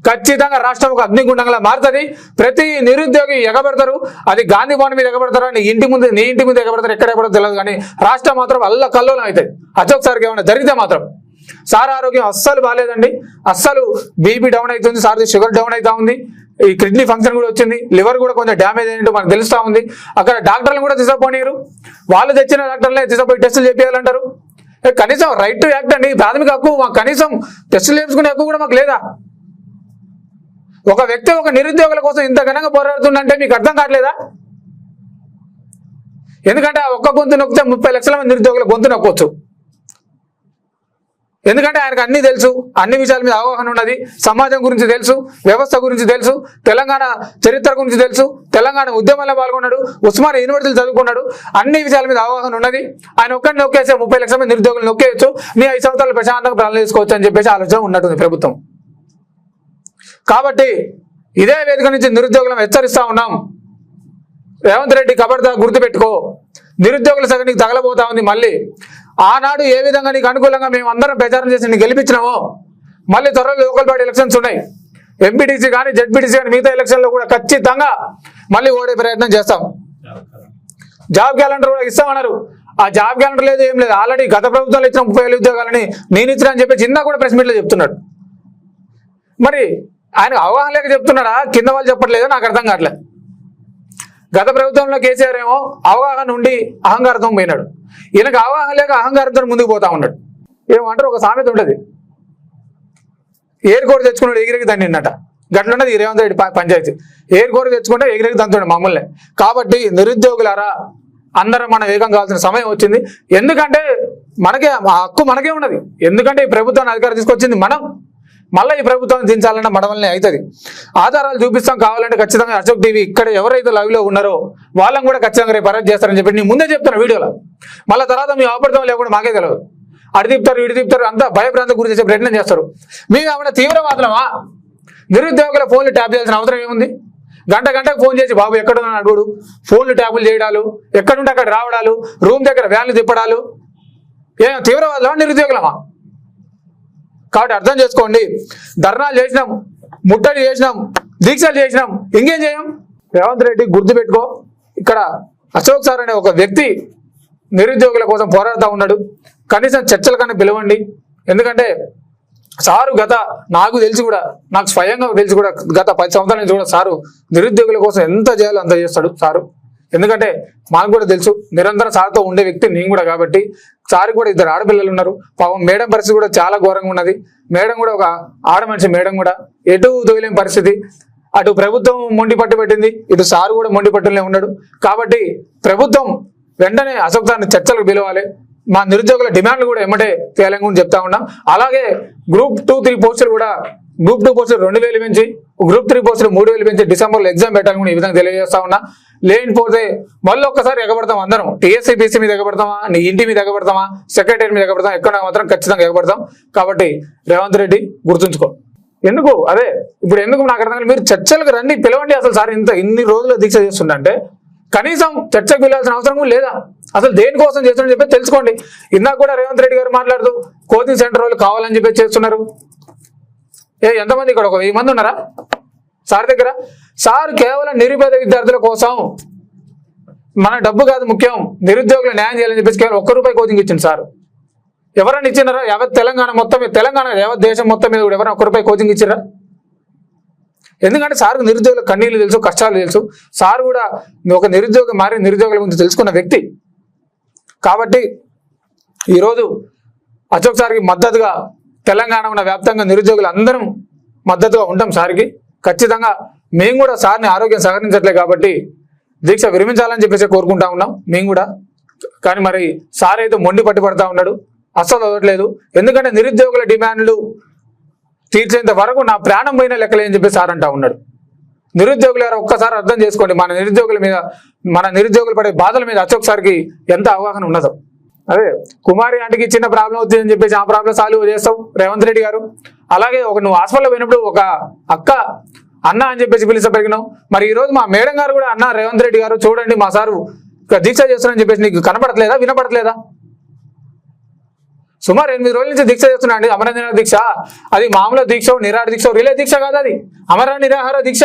ఖచ్చితంగా రాష్ట్రం ఒక అగ్నిగుండంగా మారుతుంది. ప్రతి నిరుద్యోగి ఎగబడతారు. అది గాంధీ భవన్ మీద ఎగబడతారు, నీ ఇంటి ముందు ఎగబడతారు, ఎక్కడ ఎగబడతారు తెలియదు. కానీ రాష్ట్రం మాత్రం అల్లకల్లోలం అవుతుంది. అశోక్ సార్కి ఏమైనా జరిగితే మాత్రం. సార్ ఆరోగ్యం అస్సలు బాగాలేదండి. అస్సలు బీపీ డౌన్ అవుతుంది, సార్ది షుగర్ డౌన్ అవుతా ఉంది, ఈ కిడ్నీ ఫంక్షన్ కూడా వచ్చింది, లివర్ కూడా కొంచెం డ్యామేజ్ అయినట్టు మనకు తెలుస్తా ఉంది. అక్కడ డాక్టర్లు కూడా తీసుకుపోయారు. వాళ్ళు తెచ్చిన డాక్టర్లే తీసుకుపోయి టెస్టులు చేయాలంటారు. కనీసం రైట్ టు యాక్ట్ అండి, ప్రాథమిక హక్కు. మాకు కనీసం టెస్టులు చేయించుకునే హక్కు కూడా మాకు లేదా? ఒక వ్యక్తి ఒక నిరుద్యోగుల కోసం ఇంత ఘనంగా పోరాడుతుందంటే మీకు అర్థం కావట్లేదా? ఎందుకంటే ఆ ఒక్క గొంతు నొక్కితే 30 లక్షల మంది నిరుద్యోగుల గొంతు నొక్కొచ్చు. ఎందుకంటే ఆయనకు అన్ని తెలుసు, అన్ని విషయాల మీద అవగాహన ఉన్నది. సమాజం గురించి తెలుసు, వ్యవస్థ గురించి తెలుసు, తెలంగాణ చరిత్ర గురించి తెలుసు, తెలంగాణ ఉద్యమంలో పాల్గొన్నాడు, ఉస్మానియా యూనివర్సిటీలు చదువుకున్నాడు, అన్ని విషయాల మీద అవగాహన ఉన్నది. ఆయన ఒక్కరిని నొక్కేస్తే 30 లక్షల మంది నిరుద్యోగులు నొక్కేయచ్చు, నీ 5 సంవత్సరాలు ప్రశాంతంగా ప్రాణాలు తీసుకోవచ్చు అని చెప్పేసి ఆలోచన ఉన్నట్టుంది ప్రభుత్వం. కాబట్టి ఇదే వేదిక నుంచి నిరుద్యోగులను హెచ్చరిస్తా ఉన్నాం. రేవంత్ రెడ్డి ఖబర్దార్ గుర్తుపెట్టుకో, నిరుద్యోగుల సగం నీకు తగలబోతా ఉంది. మళ్ళీ ఆనాడు ఏ విధంగా నీకు అనుకూలంగా మేము అందరం ప్రచారం చేసి నీకు గెలిపించినామో మళ్ళీ త్వరలో లోకల్ బాడీ ఎలక్షన్స్ ఉన్నాయి. ఎంపీటీసీ కానీ జెడ్పీటీసీ కానీ మిగతా ఎలక్షన్లో కూడా ఖచ్చితంగా మళ్ళీ ఓడే ప్రయత్నం చేస్తాం. జాబ్ క్యాలెండర్ కూడా ఇస్తామన్నారు. ఆ జాబ్ క్యాలెండర్ లేదు, ఏం లేదు. ఆల్రెడీ గత ప్రభుత్వంలో ఇచ్చిన 30,000 ఉద్యోగాలని నేను ఇచ్చిన అని చెప్పి చిన్న కూడా ప్రెస్ మీట్లో చెప్తున్నాడు. మరి ఆయన అవగాహన లేక చెప్తున్నాడా, కింద వాళ్ళు చెప్పట్లేదో నాకు అర్థం కావట్లేదు. గత ప్రభుత్వంలో కేసీఆర్ ఏమో అవగాహన ఉండి అహంకారంతో పోయినాడు. ఈయనకు అవగాహన లేక అహంకారంతో ముందుకు పోతా ఉన్నాడు. ఏమంటారు, ఒక సామెత ఉంటుంది, ఏరుకోరు తెచ్చుకున్నాడు ఎగిరికి దండిన్నట. గట్లున్నది ఈ రేవంత్ రెడ్డి పంచాయతీ. ఏరుకోరు తెచ్చుకుంటే ఎగిరికి దంతుడు మమ్మల్ని. కాబట్టి నిరుద్యోగులారా, అందరం మనం ఏకం కావాల్సిన సమయం వచ్చింది. ఎందుకంటే మనకే ఆ హక్కు మనకే ఉన్నది. ఎందుకంటే ఈ ప్రభుత్వాన్ని అధికారం తీసుకొచ్చింది మనం. మళ్ళీ ఈ ప్రభుత్వాన్ని దించాలన్న మన వల్లనే అవుతుంది. ఆధారాలు చూపిస్తాం, కావాలంటే ఖచ్చితంగా అశోక్ టీవీ ఇక్కడ ఎవరైతే లైవ్లో ఉన్నారో వాళ్ళని కూడా ఖచ్చితంగా రేపు అరెస్ట్ చేస్తారని చెప్పి నేను ముందే చెప్తాను వీడియోలో. మళ్ళీ తర్వాత మీ ఆపడతాం లేకుండా మాకే తెలియదు. అడి తిప్పుతారు, ఇడి తిప్పుతారు, అంతా భయభ్రాంతి గురి చేసే ప్రయత్నం చేస్తారు. మేము ఏమైనా తీవ్రవాదులమా? నిరుద్యోగుల ఫోన్లు ట్యాప్ చేయాల్సిన అవసరం ఏముంది? గంటకు ఫోన్ చేసి బాబు ఎక్కడున్నా అడుగుడు, ఫోన్లు ట్యాపులు చేయడాలు, ఎక్కడుంటే అక్కడ రావడాలు, రూమ్ దగ్గర వ్యాన్లు తిప్పడాలు, ఏం తీవ్రవాదులమా నిరుద్యోగులమా? కాబట్టి అర్థం చేసుకోండి. ధర్నాలు చేసినాం, ముట్టడి చేసినాం, దీక్షలు చేసినాం, ఇంకేం చేయం? రేవంత్ రెడ్డి గుర్తుపెట్టుకో, ఇక్కడ అశోక్ సార్ అనే ఒక వ్యక్తి నిరుద్యోగుల కోసం పోరాడుతూ ఉన్నాడు. కనీసం చర్చల కన్నా పిలవండి. ఎందుకంటే సారు నాకు తెలిసి కూడా, నాకు స్వయంగా తెలిసి కూడా గత 10 సంవత్సరాల నుంచి కూడా సారు నిరుద్యోగుల కోసం ఎంత చేయాలో అంత చేస్తాడు సారు. ఎందుకంటే మాకు కూడా తెలుసు, నిరంతరం సార్తో ఉండే వ్యక్తి నేను కూడా. కాబట్టి సార్ కూడా 2 ఆడపిల్లలు ఉన్నారు. పాపం మేడం పరిస్థితి కూడా చాలా ఘోరంగా ఉన్నది. మేడం కూడా ఒక ఆడ మనిషి, మేడం కూడా ఎటు తోయలేని పరిస్థితి. అటు ప్రభుత్వం మొండి పట్టు పెట్టింది, ఇటు సారు కూడా మొండి పట్టులనే ఉన్నాడు. కాబట్టి ప్రభుత్వం వెంటనే అశోక్ సార్ని చర్చలకు పిలవాలి. మా నిరుద్యోగుల డిమాండ్లు కూడా ఎమ్మటే తేలంగా చెప్తా ఉన్నాం. అలాగే గ్రూప్ 2-3 పోస్టులు కూడా గ్రూప్ 2 పోస్టులు 2000 పెంచి గ్రూప్ 3 పోస్టులు 3000 పెంచి డిసెంబర్లో ఎగ్జామ్ పెట్టాలని కూడా ఈ విధంగా తెలియజేస్తా ఉన్నా. లేనిపోతే మళ్ళీ ఒక్కసారి ఎగబడతాం అందరం. టీఎస్సీ బీసీ మీద ఎగబడతామా, నీ ఇంటి మీద ఎగబడతామా, సెక్రటరీ మీద ఎగబడతాం, ఎక్కడ మాత్రం ఖచ్చితంగా ఎగబడతాం. కాబట్టి రేవంత్ రెడ్డి గుర్తుంచుకో. ఎందుకు అదే ఇప్పుడు ఎందుకు నాకు అర్థం కాదు. మీరు చర్చలకు రండి, పిలవండి. అసలు సార్ ఇన్ని రోజులు దీక్ష చేస్తుండే కనీసం చర్చకు పిలవాల్సిన అవసరం కూడా లేదా? అసలు దేనికోసం చేస్తున్నారని చెప్పి తెలుసుకోండి. ఇందాక కూడా రేవంత్ రెడ్డి గారు మాట్లాడుతూ కోచింగ్ సెంటర్ వాళ్ళు కావాలని చెప్పి చేస్తున్నారు. ఎంతమంది ఇక్కడ? ఒక 1000 మంది ఉన్నారా సార్ దగ్గర? సార్ కేవలం నిరుపేద విద్యార్థుల కోసం, మన డబ్బు కాదు ముఖ్యం, నిరుద్యోగులు న్యాయం చేయాలని చెప్పేసి కేవలం ₹1 కోచింగ్ ఇచ్చింది సార్. ఎవరైనా ఇచ్చినారా? యావత్ తెలంగాణ మొత్తం మీద, తెలంగాణ యావత్ దేశం మొత్తం మీద కూడా ఎవరైనా ₹1 కోచింగ్ ఇచ్చిరా? ఎందుకంటే సార్కు నిరుద్యోగుల కన్నీళ్ళు తెలుసు, కష్టాలు తెలుసు. సార్ కూడా ఒక నిరుద్యోగం మారి నిరుద్యోగుల గురించి తెలుసుకున్న వ్యక్తి. కాబట్టి ఈరోజు అశోక్ సార్కి మద్దతుగా తెలంగాణ ఉన్న వ్యాప్తంగా నిరుద్యోగులు అందరం మద్దతుగా ఉంటాం సార్కి. ఖచ్చితంగా మేము కూడా సార్ని ఆరోగ్యం సహకరించట్లే కాబట్టి దీక్ష విరమించాలని చెప్పేసి కోరుకుంటా ఉన్నాం మేము కూడా. కానీ మరి సార్ అయితే మొండి పట్టుబడతా ఉన్నాడు, అస్సలు వదలట్లేదు. ఎందుకంటే నిరుద్యోగుల డిమాండ్లు తీర్చేంత వరకు నా ప్రాణం పోయిన లెక్కలే అని చెప్పి సార్ అంటా ఉన్నాడు. నిరుద్యోగులు ఒక్కసారి అర్థం చేసుకోండి, మన నిరుద్యోగులు పడే బాధల మీద అశోక్ సార్కి ఎంత అవగాహన ఉన్నదో. అదే కుమారి ఆంటీకి చిన్న ప్రాబ్లం అవుతుంది అని చెప్పేసి ఆ ప్రాబ్లం సాల్వ్ చేస్తావు రేవంత్ రెడ్డి గారు. అలాగే నువ్వు హాస్పిటల్లో పోయినప్పుడు ఒక అక్క అన్న అని చెప్పేసి పిలిచబెరిగినావు. మరి ఈరోజు మా మేడం గారు కూడా అన్న రేవంత్ రెడ్డి గారు చూడండి మా సారు దీక్ష చేస్తున్నారని చెప్పేసి నీకు కనపడట్లేదా, వినపడట్లేదా? సుమారు 8 రోజుల నుంచి దీక్ష చేస్తున్నా అండి. అమరనిరాహార దీక్ష అది మామూలు దీక్ష, నిరాహార దీక్ష, రిలే దీక్ష కాదు, అది అమర నిరాహార దీక్ష.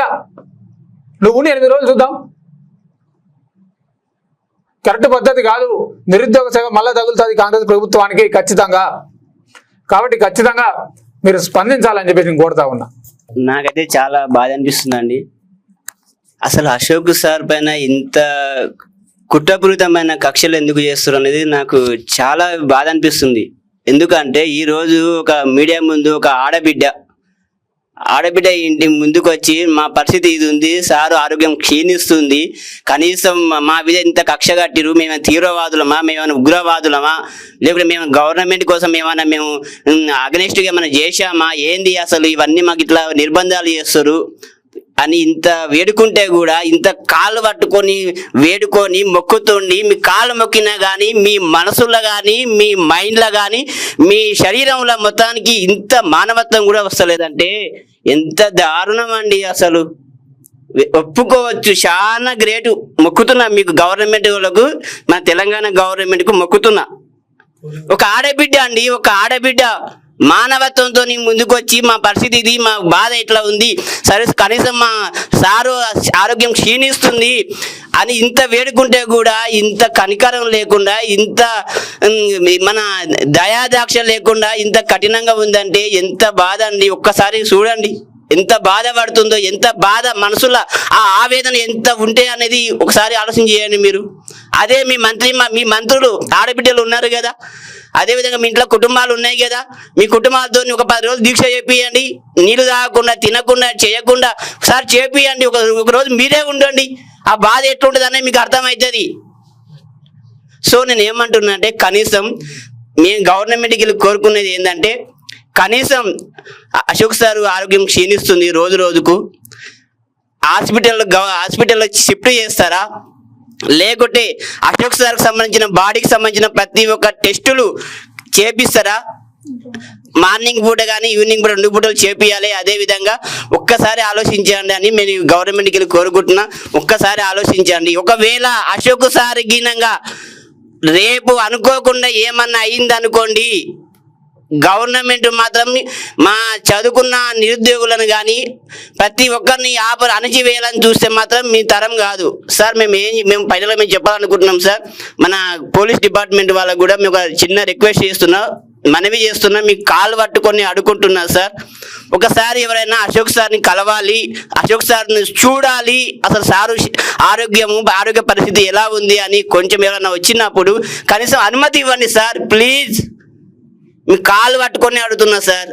నువ్వు 8 రోజులు చూద్దాం. కరెక్ట్ పద్ధతి కాదు. నిరుద్యోగ సేవ మళ్ళా తగులుతుంది కాంగ్రెస్ ప్రభుత్వానికి ఖచ్చితంగా. కాబట్టి ఖచ్చితంగా మీరు స్పందించాలని చెప్పేసి నేను కోరుతా ఉన్నా. నాకైతే చాలా బాధ అనిపిస్తుందండి. అసలు అశోక్ సార్ పైన ఇంత కుట్రపూరితమైన కక్షలు ఎందుకు చేస్తారు అనేది నాకు చాలా బాధ అనిపిస్తుంది. ఎందుకంటే ఈరోజు ఒక మీడియా ముందు ఒక ఆడబిడ్డ ఇంటి ముందుకు వచ్చి మా పరిస్థితి ఇది ఉంది సారు, ఆరోగ్యం క్షీణిస్తుంది, కనీసం మా మీద ఇంత కక్ష కట్టిరు, మేమైనా తీవ్రవాదులమా, మేమైనా ఉగ్రవాదులమా, లేకుంటే మేము గవర్నమెంట్ కోసం మేము అగనెస్ట్గా ఏమైనా చేశామా, ఏంది అసలు ఇవన్నీ మాకు ఇట్లా నిర్బంధాలు చేస్తారు అని ఇంత వేడుకుంటే కూడా, ఇంత కాళ్ళు పట్టుకొని వేడుకొని మొక్కుతుండి మీ కాళ్ళు మొక్కినా కానీ మీ మనసులో కానీ మీ మైండ్లో కానీ మీ శరీరంలో మొత్తానికి ఇంత మానవత్వం కూడా వస్తలేదంటే ఎంత దారుణం అండి. అసలు ఒప్పుకోవచ్చు, చాలా గ్రేటు. మొక్కుతున్నా మీకు, గవర్నమెంట్ వాళ్ళకు, మన తెలంగాణ గవర్నమెంట్కు మొక్కుతున్నా. ఒక ఆడబిడ్డ అండి, ఒక ఆడబిడ్డ మానవత్వంతో ముందుకు వచ్చి మా పరిస్థితి ఇది, మా బాధ ఇట్లా ఉంది, సరే కనీసం మా సారు ఆరోగ్యం క్షీణిస్తుంది అని ఇంత వేడుకుంటే కూడా ఇంత కనికరం లేకుండా, ఇంత మన దయాదాక్ష లేకుండా ఇంత కఠినంగా ఉందంటే ఎంత బాధ అండి. ఒక్కసారి చూడండి ఎంత బాధపడుతుందో, ఎంత బాధ మనసులో ఆ ఆవేదన ఎంత ఉంటే అనేది ఒకసారి ఆలోచన చేయండి మీరు. అదే మీ మంత్రులు ఆడబిడ్డలు ఉన్నారు కదా, అదేవిధంగా మీ ఇంట్లో కుటుంబాలు ఉన్నాయి కదా, మీ కుటుంబాలతో ఒక 10 రోజులు దీక్ష చేపియండి, నీళ్ళు తాగకుండా తినకుండా చేయకుండా ఒకసారి చేపియండి. ఒక రోజు మీరే ఉండండి, ఆ బాధ ఎట్లుంటుంది అనేది మీకు అర్థమవుతుంది. సో నేను ఏమంటున్నా అంటే, కనీసం మేము గవర్నమెంట్కి వెళ్ళి కోరుకునేది ఏంటంటే, కనీసం అశోక్ సార్ ఆరోగ్యం క్షీణిస్తుంది రోజు రోజుకు, హాస్పిటల్లో షిఫ్ట్ చేస్తారా, లేకుంటే అశోక్ సార్కి సంబంధించిన బాడీకి సంబంధించిన ప్రతి ఒక్క టెస్టులు చేపిస్తారా? మార్నింగ్ పూట కానీ ఈవినింగ్ పూట 2 పూటలు చేపియాలి. అదేవిధంగా ఒక్కసారి ఆలోచించండి అని నేను గవర్నమెంట్కి వెళ్ళి కోరుకుంటున్నా. ఒక్కసారి ఆలోచించండి. ఒకవేళ అశోక్ సార్ గినంగా రేపు అనుకోకుండా ఏమన్నా అయిందనుకోండి, గవర్నమెంట్ మాత్రం మా చదువుకున్న నిరుద్యోగులను కానీ ప్రతి ఒక్కరిని అణచివేయాలని చూస్తే మాత్రం మీ తరం కాదు సార్. మేము ఫైనల్గా మేము చెప్పాలనుకుంటున్నాం సార్. మన పోలీస్ డిపార్ట్మెంట్ వాళ్ళకు కూడా మేము ఒక చిన్న రిక్వెస్ట్ చేస్తున్నాం, మనవి చేస్తున్నా, మీకు కాళ్ళు పట్టుకొని అడుగుంటున్నా సార్. ఒకసారి ఎవరైనా అశోక్ సార్ని కలవాలి, అశోక్ సార్ని చూడాలి, అసలు సారు ఆరోగ్య పరిస్థితి ఎలా ఉంది అని కొంచెం ఎవరైనా వచ్చినప్పుడు కనీసం అనుమతి ఇవ్వండి సార్ ప్లీజ్. మీ కాళ్ళు పట్టుకొని అడుగుతున్నా సార్,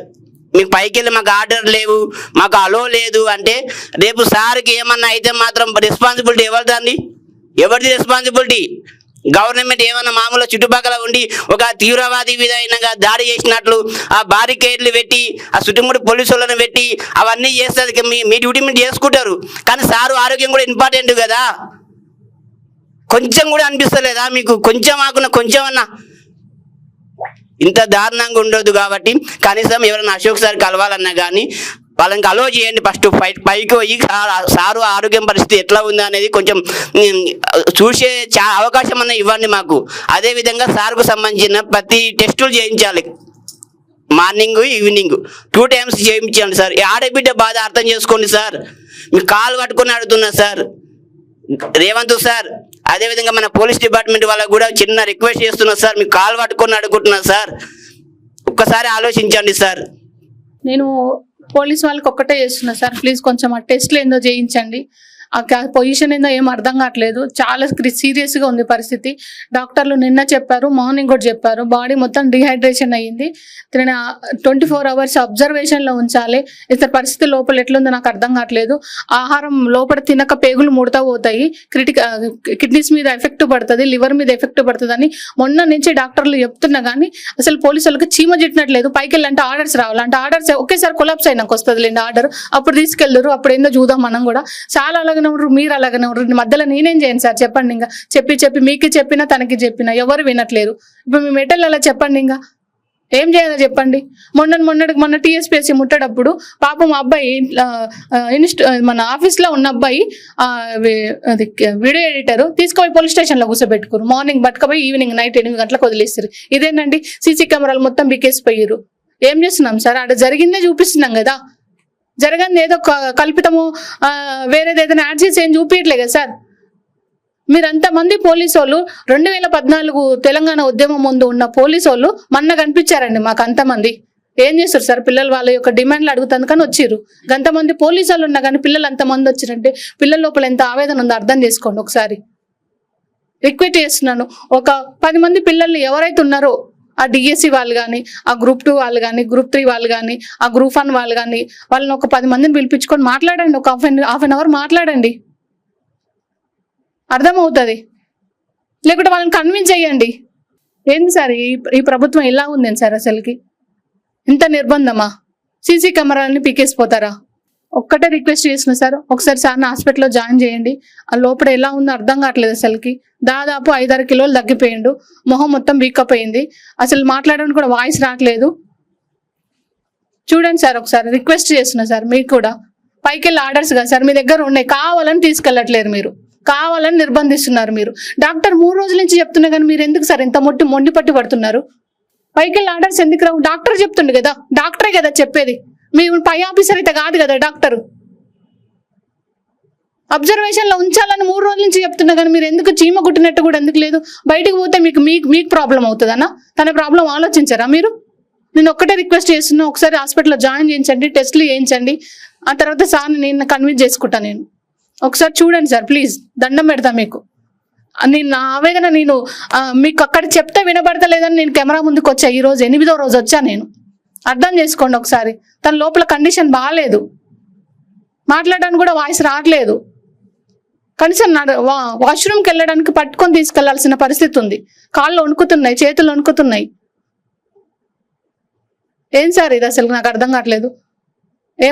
మీకు పైకి వెళ్ళి మాకు ఆర్డర్ లేవు, మాకు అలో లేదు అంటే రేపు సార్కి ఏమన్నా అయితే మాత్రం రెస్పాన్సిబిలిటీ ఎవరిదండి? ఎవరిది రెస్పాన్సిబిలిటీ? గవర్నమెంట్ ఏమన్నా మామూలు చుట్టుపక్కల ఉండి ఒక తీవ్రవాది విధంగా దాడి చేసినట్లు ఆ బారికేడ్లు పెట్టి ఆ చుట్టుముడి పోలీసులను పెట్టి అవన్నీ చేస్తుంది. మీ డ్యూటీ మీరు చేసుకుంటారు, కానీ సారు ఆరోగ్యం కూడా ఇంపార్టెంట్ కదా. కొంచెం కూడా అనిపిస్తలేదా మీకు? కొంచెం ఆకున్నా కొంచెం అన్నా ఇంత దారుణంగా ఉండదు. కాబట్టి కనీసం ఎవరైనా అశోక్ సార్ కలవాలన్నా కానీ వాళ్ళకి అలో చేయండి. ఫస్ట్ పైకి పోయి సారు ఆరోగ్యం పరిస్థితి ఎట్లా ఉంది అనేది కొంచెం చూసే అవకాశం అన్న ఇవ్వండి మాకు. అదేవిధంగా సార్కు సంబంధించిన ప్రతి టెస్టులు చేయించాలి, మార్నింగ్ ఈవినింగ్ 2 times చేయించండి సార్. ఆడబిడ్డ బాధ అర్థం చేసుకోండి సార్. మీకు కాలు పట్టుకొని అడుగుతున్నా సార్ రేవంత్ సార్. అదేవిధంగా మన పోలీస్ డిపార్ట్మెంట్ వాళ్ళకు కూడా చిన్న రిక్వెస్ట్ చేస్తున్నా సార్, మీకు కాలు పట్టుకొని అడుగుతున్నా సార్, ఒక్కసారి ఆలోచించండి సార్. నేను పోలీస్ వాళ్ళకి ఒక్కటే చేస్తున్నా సార్, ప్లీజ్ కొంచెం ఆ టెస్ట్లు ఏందో చేయించండి. ఆ పొజిషన్ ఏందో ఏం అర్థం కావట్లేదు, చాలా సీరియస్గా ఉంది పరిస్థితి. డాక్టర్లు నిన్న చెప్పారు, మార్నింగ్ కూడా చెప్పారు, బాడీ మొత్తం డిహైడ్రేషన్ అయ్యింది. 24 hours అబ్జర్వేషన్లో ఉంచాలి. ఇతర పరిస్థితి లోపల ఎట్లుందో నాకు అర్థం కావట్లేదు. ఆహారం లోపల తినక పేగులు ముడతా పోతాయి, కిడ్నీస్ మీద ఎఫెక్ట్ పడుతుంది, లివర్ మీద ఎఫెక్ట్ పడుతుంది అని మొన్న నుంచి డాక్టర్లు చెప్తున్నా కానీ అసలు పోలీసు వాళ్ళకి చీమ జిట్టినట్లేదు. పైకి వెళ్ళంటే ఆర్డర్స్ రావాలి, అంటే ఆర్డర్స్ ఒకేసారి కొలాప్స్ అయినాక వస్తుంది లేండి ఆర్డర్. అప్పుడు తీసుకెళ్తారు, అప్పుడు ఏందో చూద్దాం మనం కూడా. చాలా అలాగనే ఉండరు, మీరు అలాగనే ఉండరు. మధ్యలో నేనేం చేయను సార్ చెప్పండి. ఇంకా చెప్పి మీకు చెప్పినా తనకి చెప్పినా ఎవరు వినట్లేరు. ఇప్పుడు మీ మెటల్ అలా చెప్పండి, ఇంకా ఏం చేయాలో చెప్పండి. మొన్న టీఎస్పీఎస్సీ ముట్టేటప్పుడు పాపం అబ్బాయి మన ఆఫీస్లో ఉన్న అబ్బాయి అది వీడియో ఎడిటర్ తీసుకుపోయి పోలీస్ స్టేషన్లో కూర్చోబెట్టుకోరు. మార్నింగ్ పట్టుకుపోయి ఈవినింగ్ నైట్ 8 గంటలకు వదిలేస్తారు. ఇదేనండి సీసీ కెమెరాలు మొత్తం బికేసిపోయారు. ఏం చేస్తున్నాం సార్? అక్కడ జరిగిందే చూపిస్తున్నాం కదా, జరగంది ఏదో కల్పితము వేరేది ఏదైనా యాడ్ చేసి ఏం చూపించట్లే కదా సార్. మీరంతా మంది పోలీసు వాళ్ళు 2014 తెలంగాణ ఉద్యమం ముందు ఉన్న పోలీసు వాళ్ళు మొన్న కనిపించారండి మాకు అంతమంది. ఏం చేస్తారు సార్? పిల్లలు వాళ్ళ యొక్క డిమాండ్లు అడుగుతాను కానీ వచ్చిర్రు. అంతమంది పోలీసు వాళ్ళు ఉన్నా కానీ పిల్లలు అంతమంది వచ్చిరంటే పిల్లల లోపల ఎంత ఆవేదన ఉందో అర్థం చేసుకోండి ఒకసారి. రిక్వెస్ట్ చేస్తున్నాను, ఒక 10 మంది పిల్లల్ని ఎవరైతే ఉన్నారో ఆ డిఎస్సి వాళ్ళు కానీ, ఆ Group 2 వాళ్ళు కానీ, Group 3 వాళ్ళు కానీ, ఆ Group 1 వాళ్ళు కానీ, వాళ్ళని ఒక 10 మందిని పిలిపించుకొని మాట్లాడండి, ఒక హాఫ్ అన్ అవర్ మాట్లాడండి, అర్థమవుతుంది. లేకుంటే వాళ్ళని కన్విన్స్ చేయండి. ఏంది సార్ ఈ ప్రభుత్వం ఎలా ఉందేంటి సార్? అసలుకి ఇంత నిర్బంధమా? సీసీ కెమెరాలని పీకేసిపోతారా? ఒక్కటే రిక్వెస్ట్ చేసిన సార్, ఒకసారి సార్ని హాస్పిటల్లో జాయిన్ చేయండి. ఆ లోపల ఎలా ఉందో అర్థం కావట్లేదు అసలుకి. దాదాపు 5-6 కిలోలు తగ్గిపోయిండు, మొహం మొత్తం వీకప్ అయింది, అసలు మాట్లాడడానికి కూడా వాయిస్ రావట్లేదు. చూడండి సార్, ఒకసారి రిక్వెస్ట్ చేస్తున్నా సార్. మీకు కూడా పైకి వెళ్ళి ఆర్డర్స్ కదా సార్ మీ దగ్గర ఉన్నాయి, కావాలని తీసుకెళ్ళట్లేరు, మీరు కావాలని నిర్బంధిస్తున్నారు. మీరు డాక్టర్ 3 రోజుల నుంచి చెప్తున్నా కానీ మీరు ఎందుకు సార్ ఇంత మొండి పట్టు పడుతున్నారు? పైకి వెళ్ళి ఆర్డర్స్ ఎందుకు రావు? డాక్టర్ చెప్తుండే కదా, డాక్టరే కదా చెప్పేది, మీ పై ఆఫీసర్ అయితే కాదు కదా డాక్టర్. అబ్జర్వేషన్ లో ఉంచాలని 3 రోజుల నుంచి చెప్తున్నా కానీ మీరు ఎందుకు చీమ కుట్టినట్టు కూడా ఎందుకు లేదు? బయటకు పోతే మీకు ప్రాబ్లం అవుతుందన్నా, తన ప్రాబ్లం ఆలోచించారా మీరు? నేను ఒక్కటే రిక్వెస్ట్ చేస్తున్నా, ఒకసారి హాస్పిటల్లో జాయిన్ చేయించండి, టెస్ట్లు చేయించండి, ఆ తర్వాత సార్ని నేను కన్విన్స్ చేసుకుంటా. నేను ఒకసారి చూడండి సార్ ప్లీజ్, దండం పెడతా మీకు. నేను నా ఆవేదన మీకు అక్కడ చెప్తే వినబడతలేదని నేను కెమెరా ముందుకు వచ్చా. ఈరోజు 8వ రోజు వచ్చా నేను. అర్థం చేసుకోండి ఒకసారి. తన లోపల కండిషన్ బాగాలేదు, మాట్లాడడానికి కూడా వాయిస్ రావట్లేదు. కనీసం వాష్రూమ్కి వెళ్ళడానికి పట్టుకొని తీసుకెళ్లాల్సిన పరిస్థితి ఉంది. కాళ్ళు వణుకుతున్నాయి, చేతులు వణుకుతున్నాయి. ఏం సార్ ఇది? అసలు నాకు అర్థం కావట్లేదు.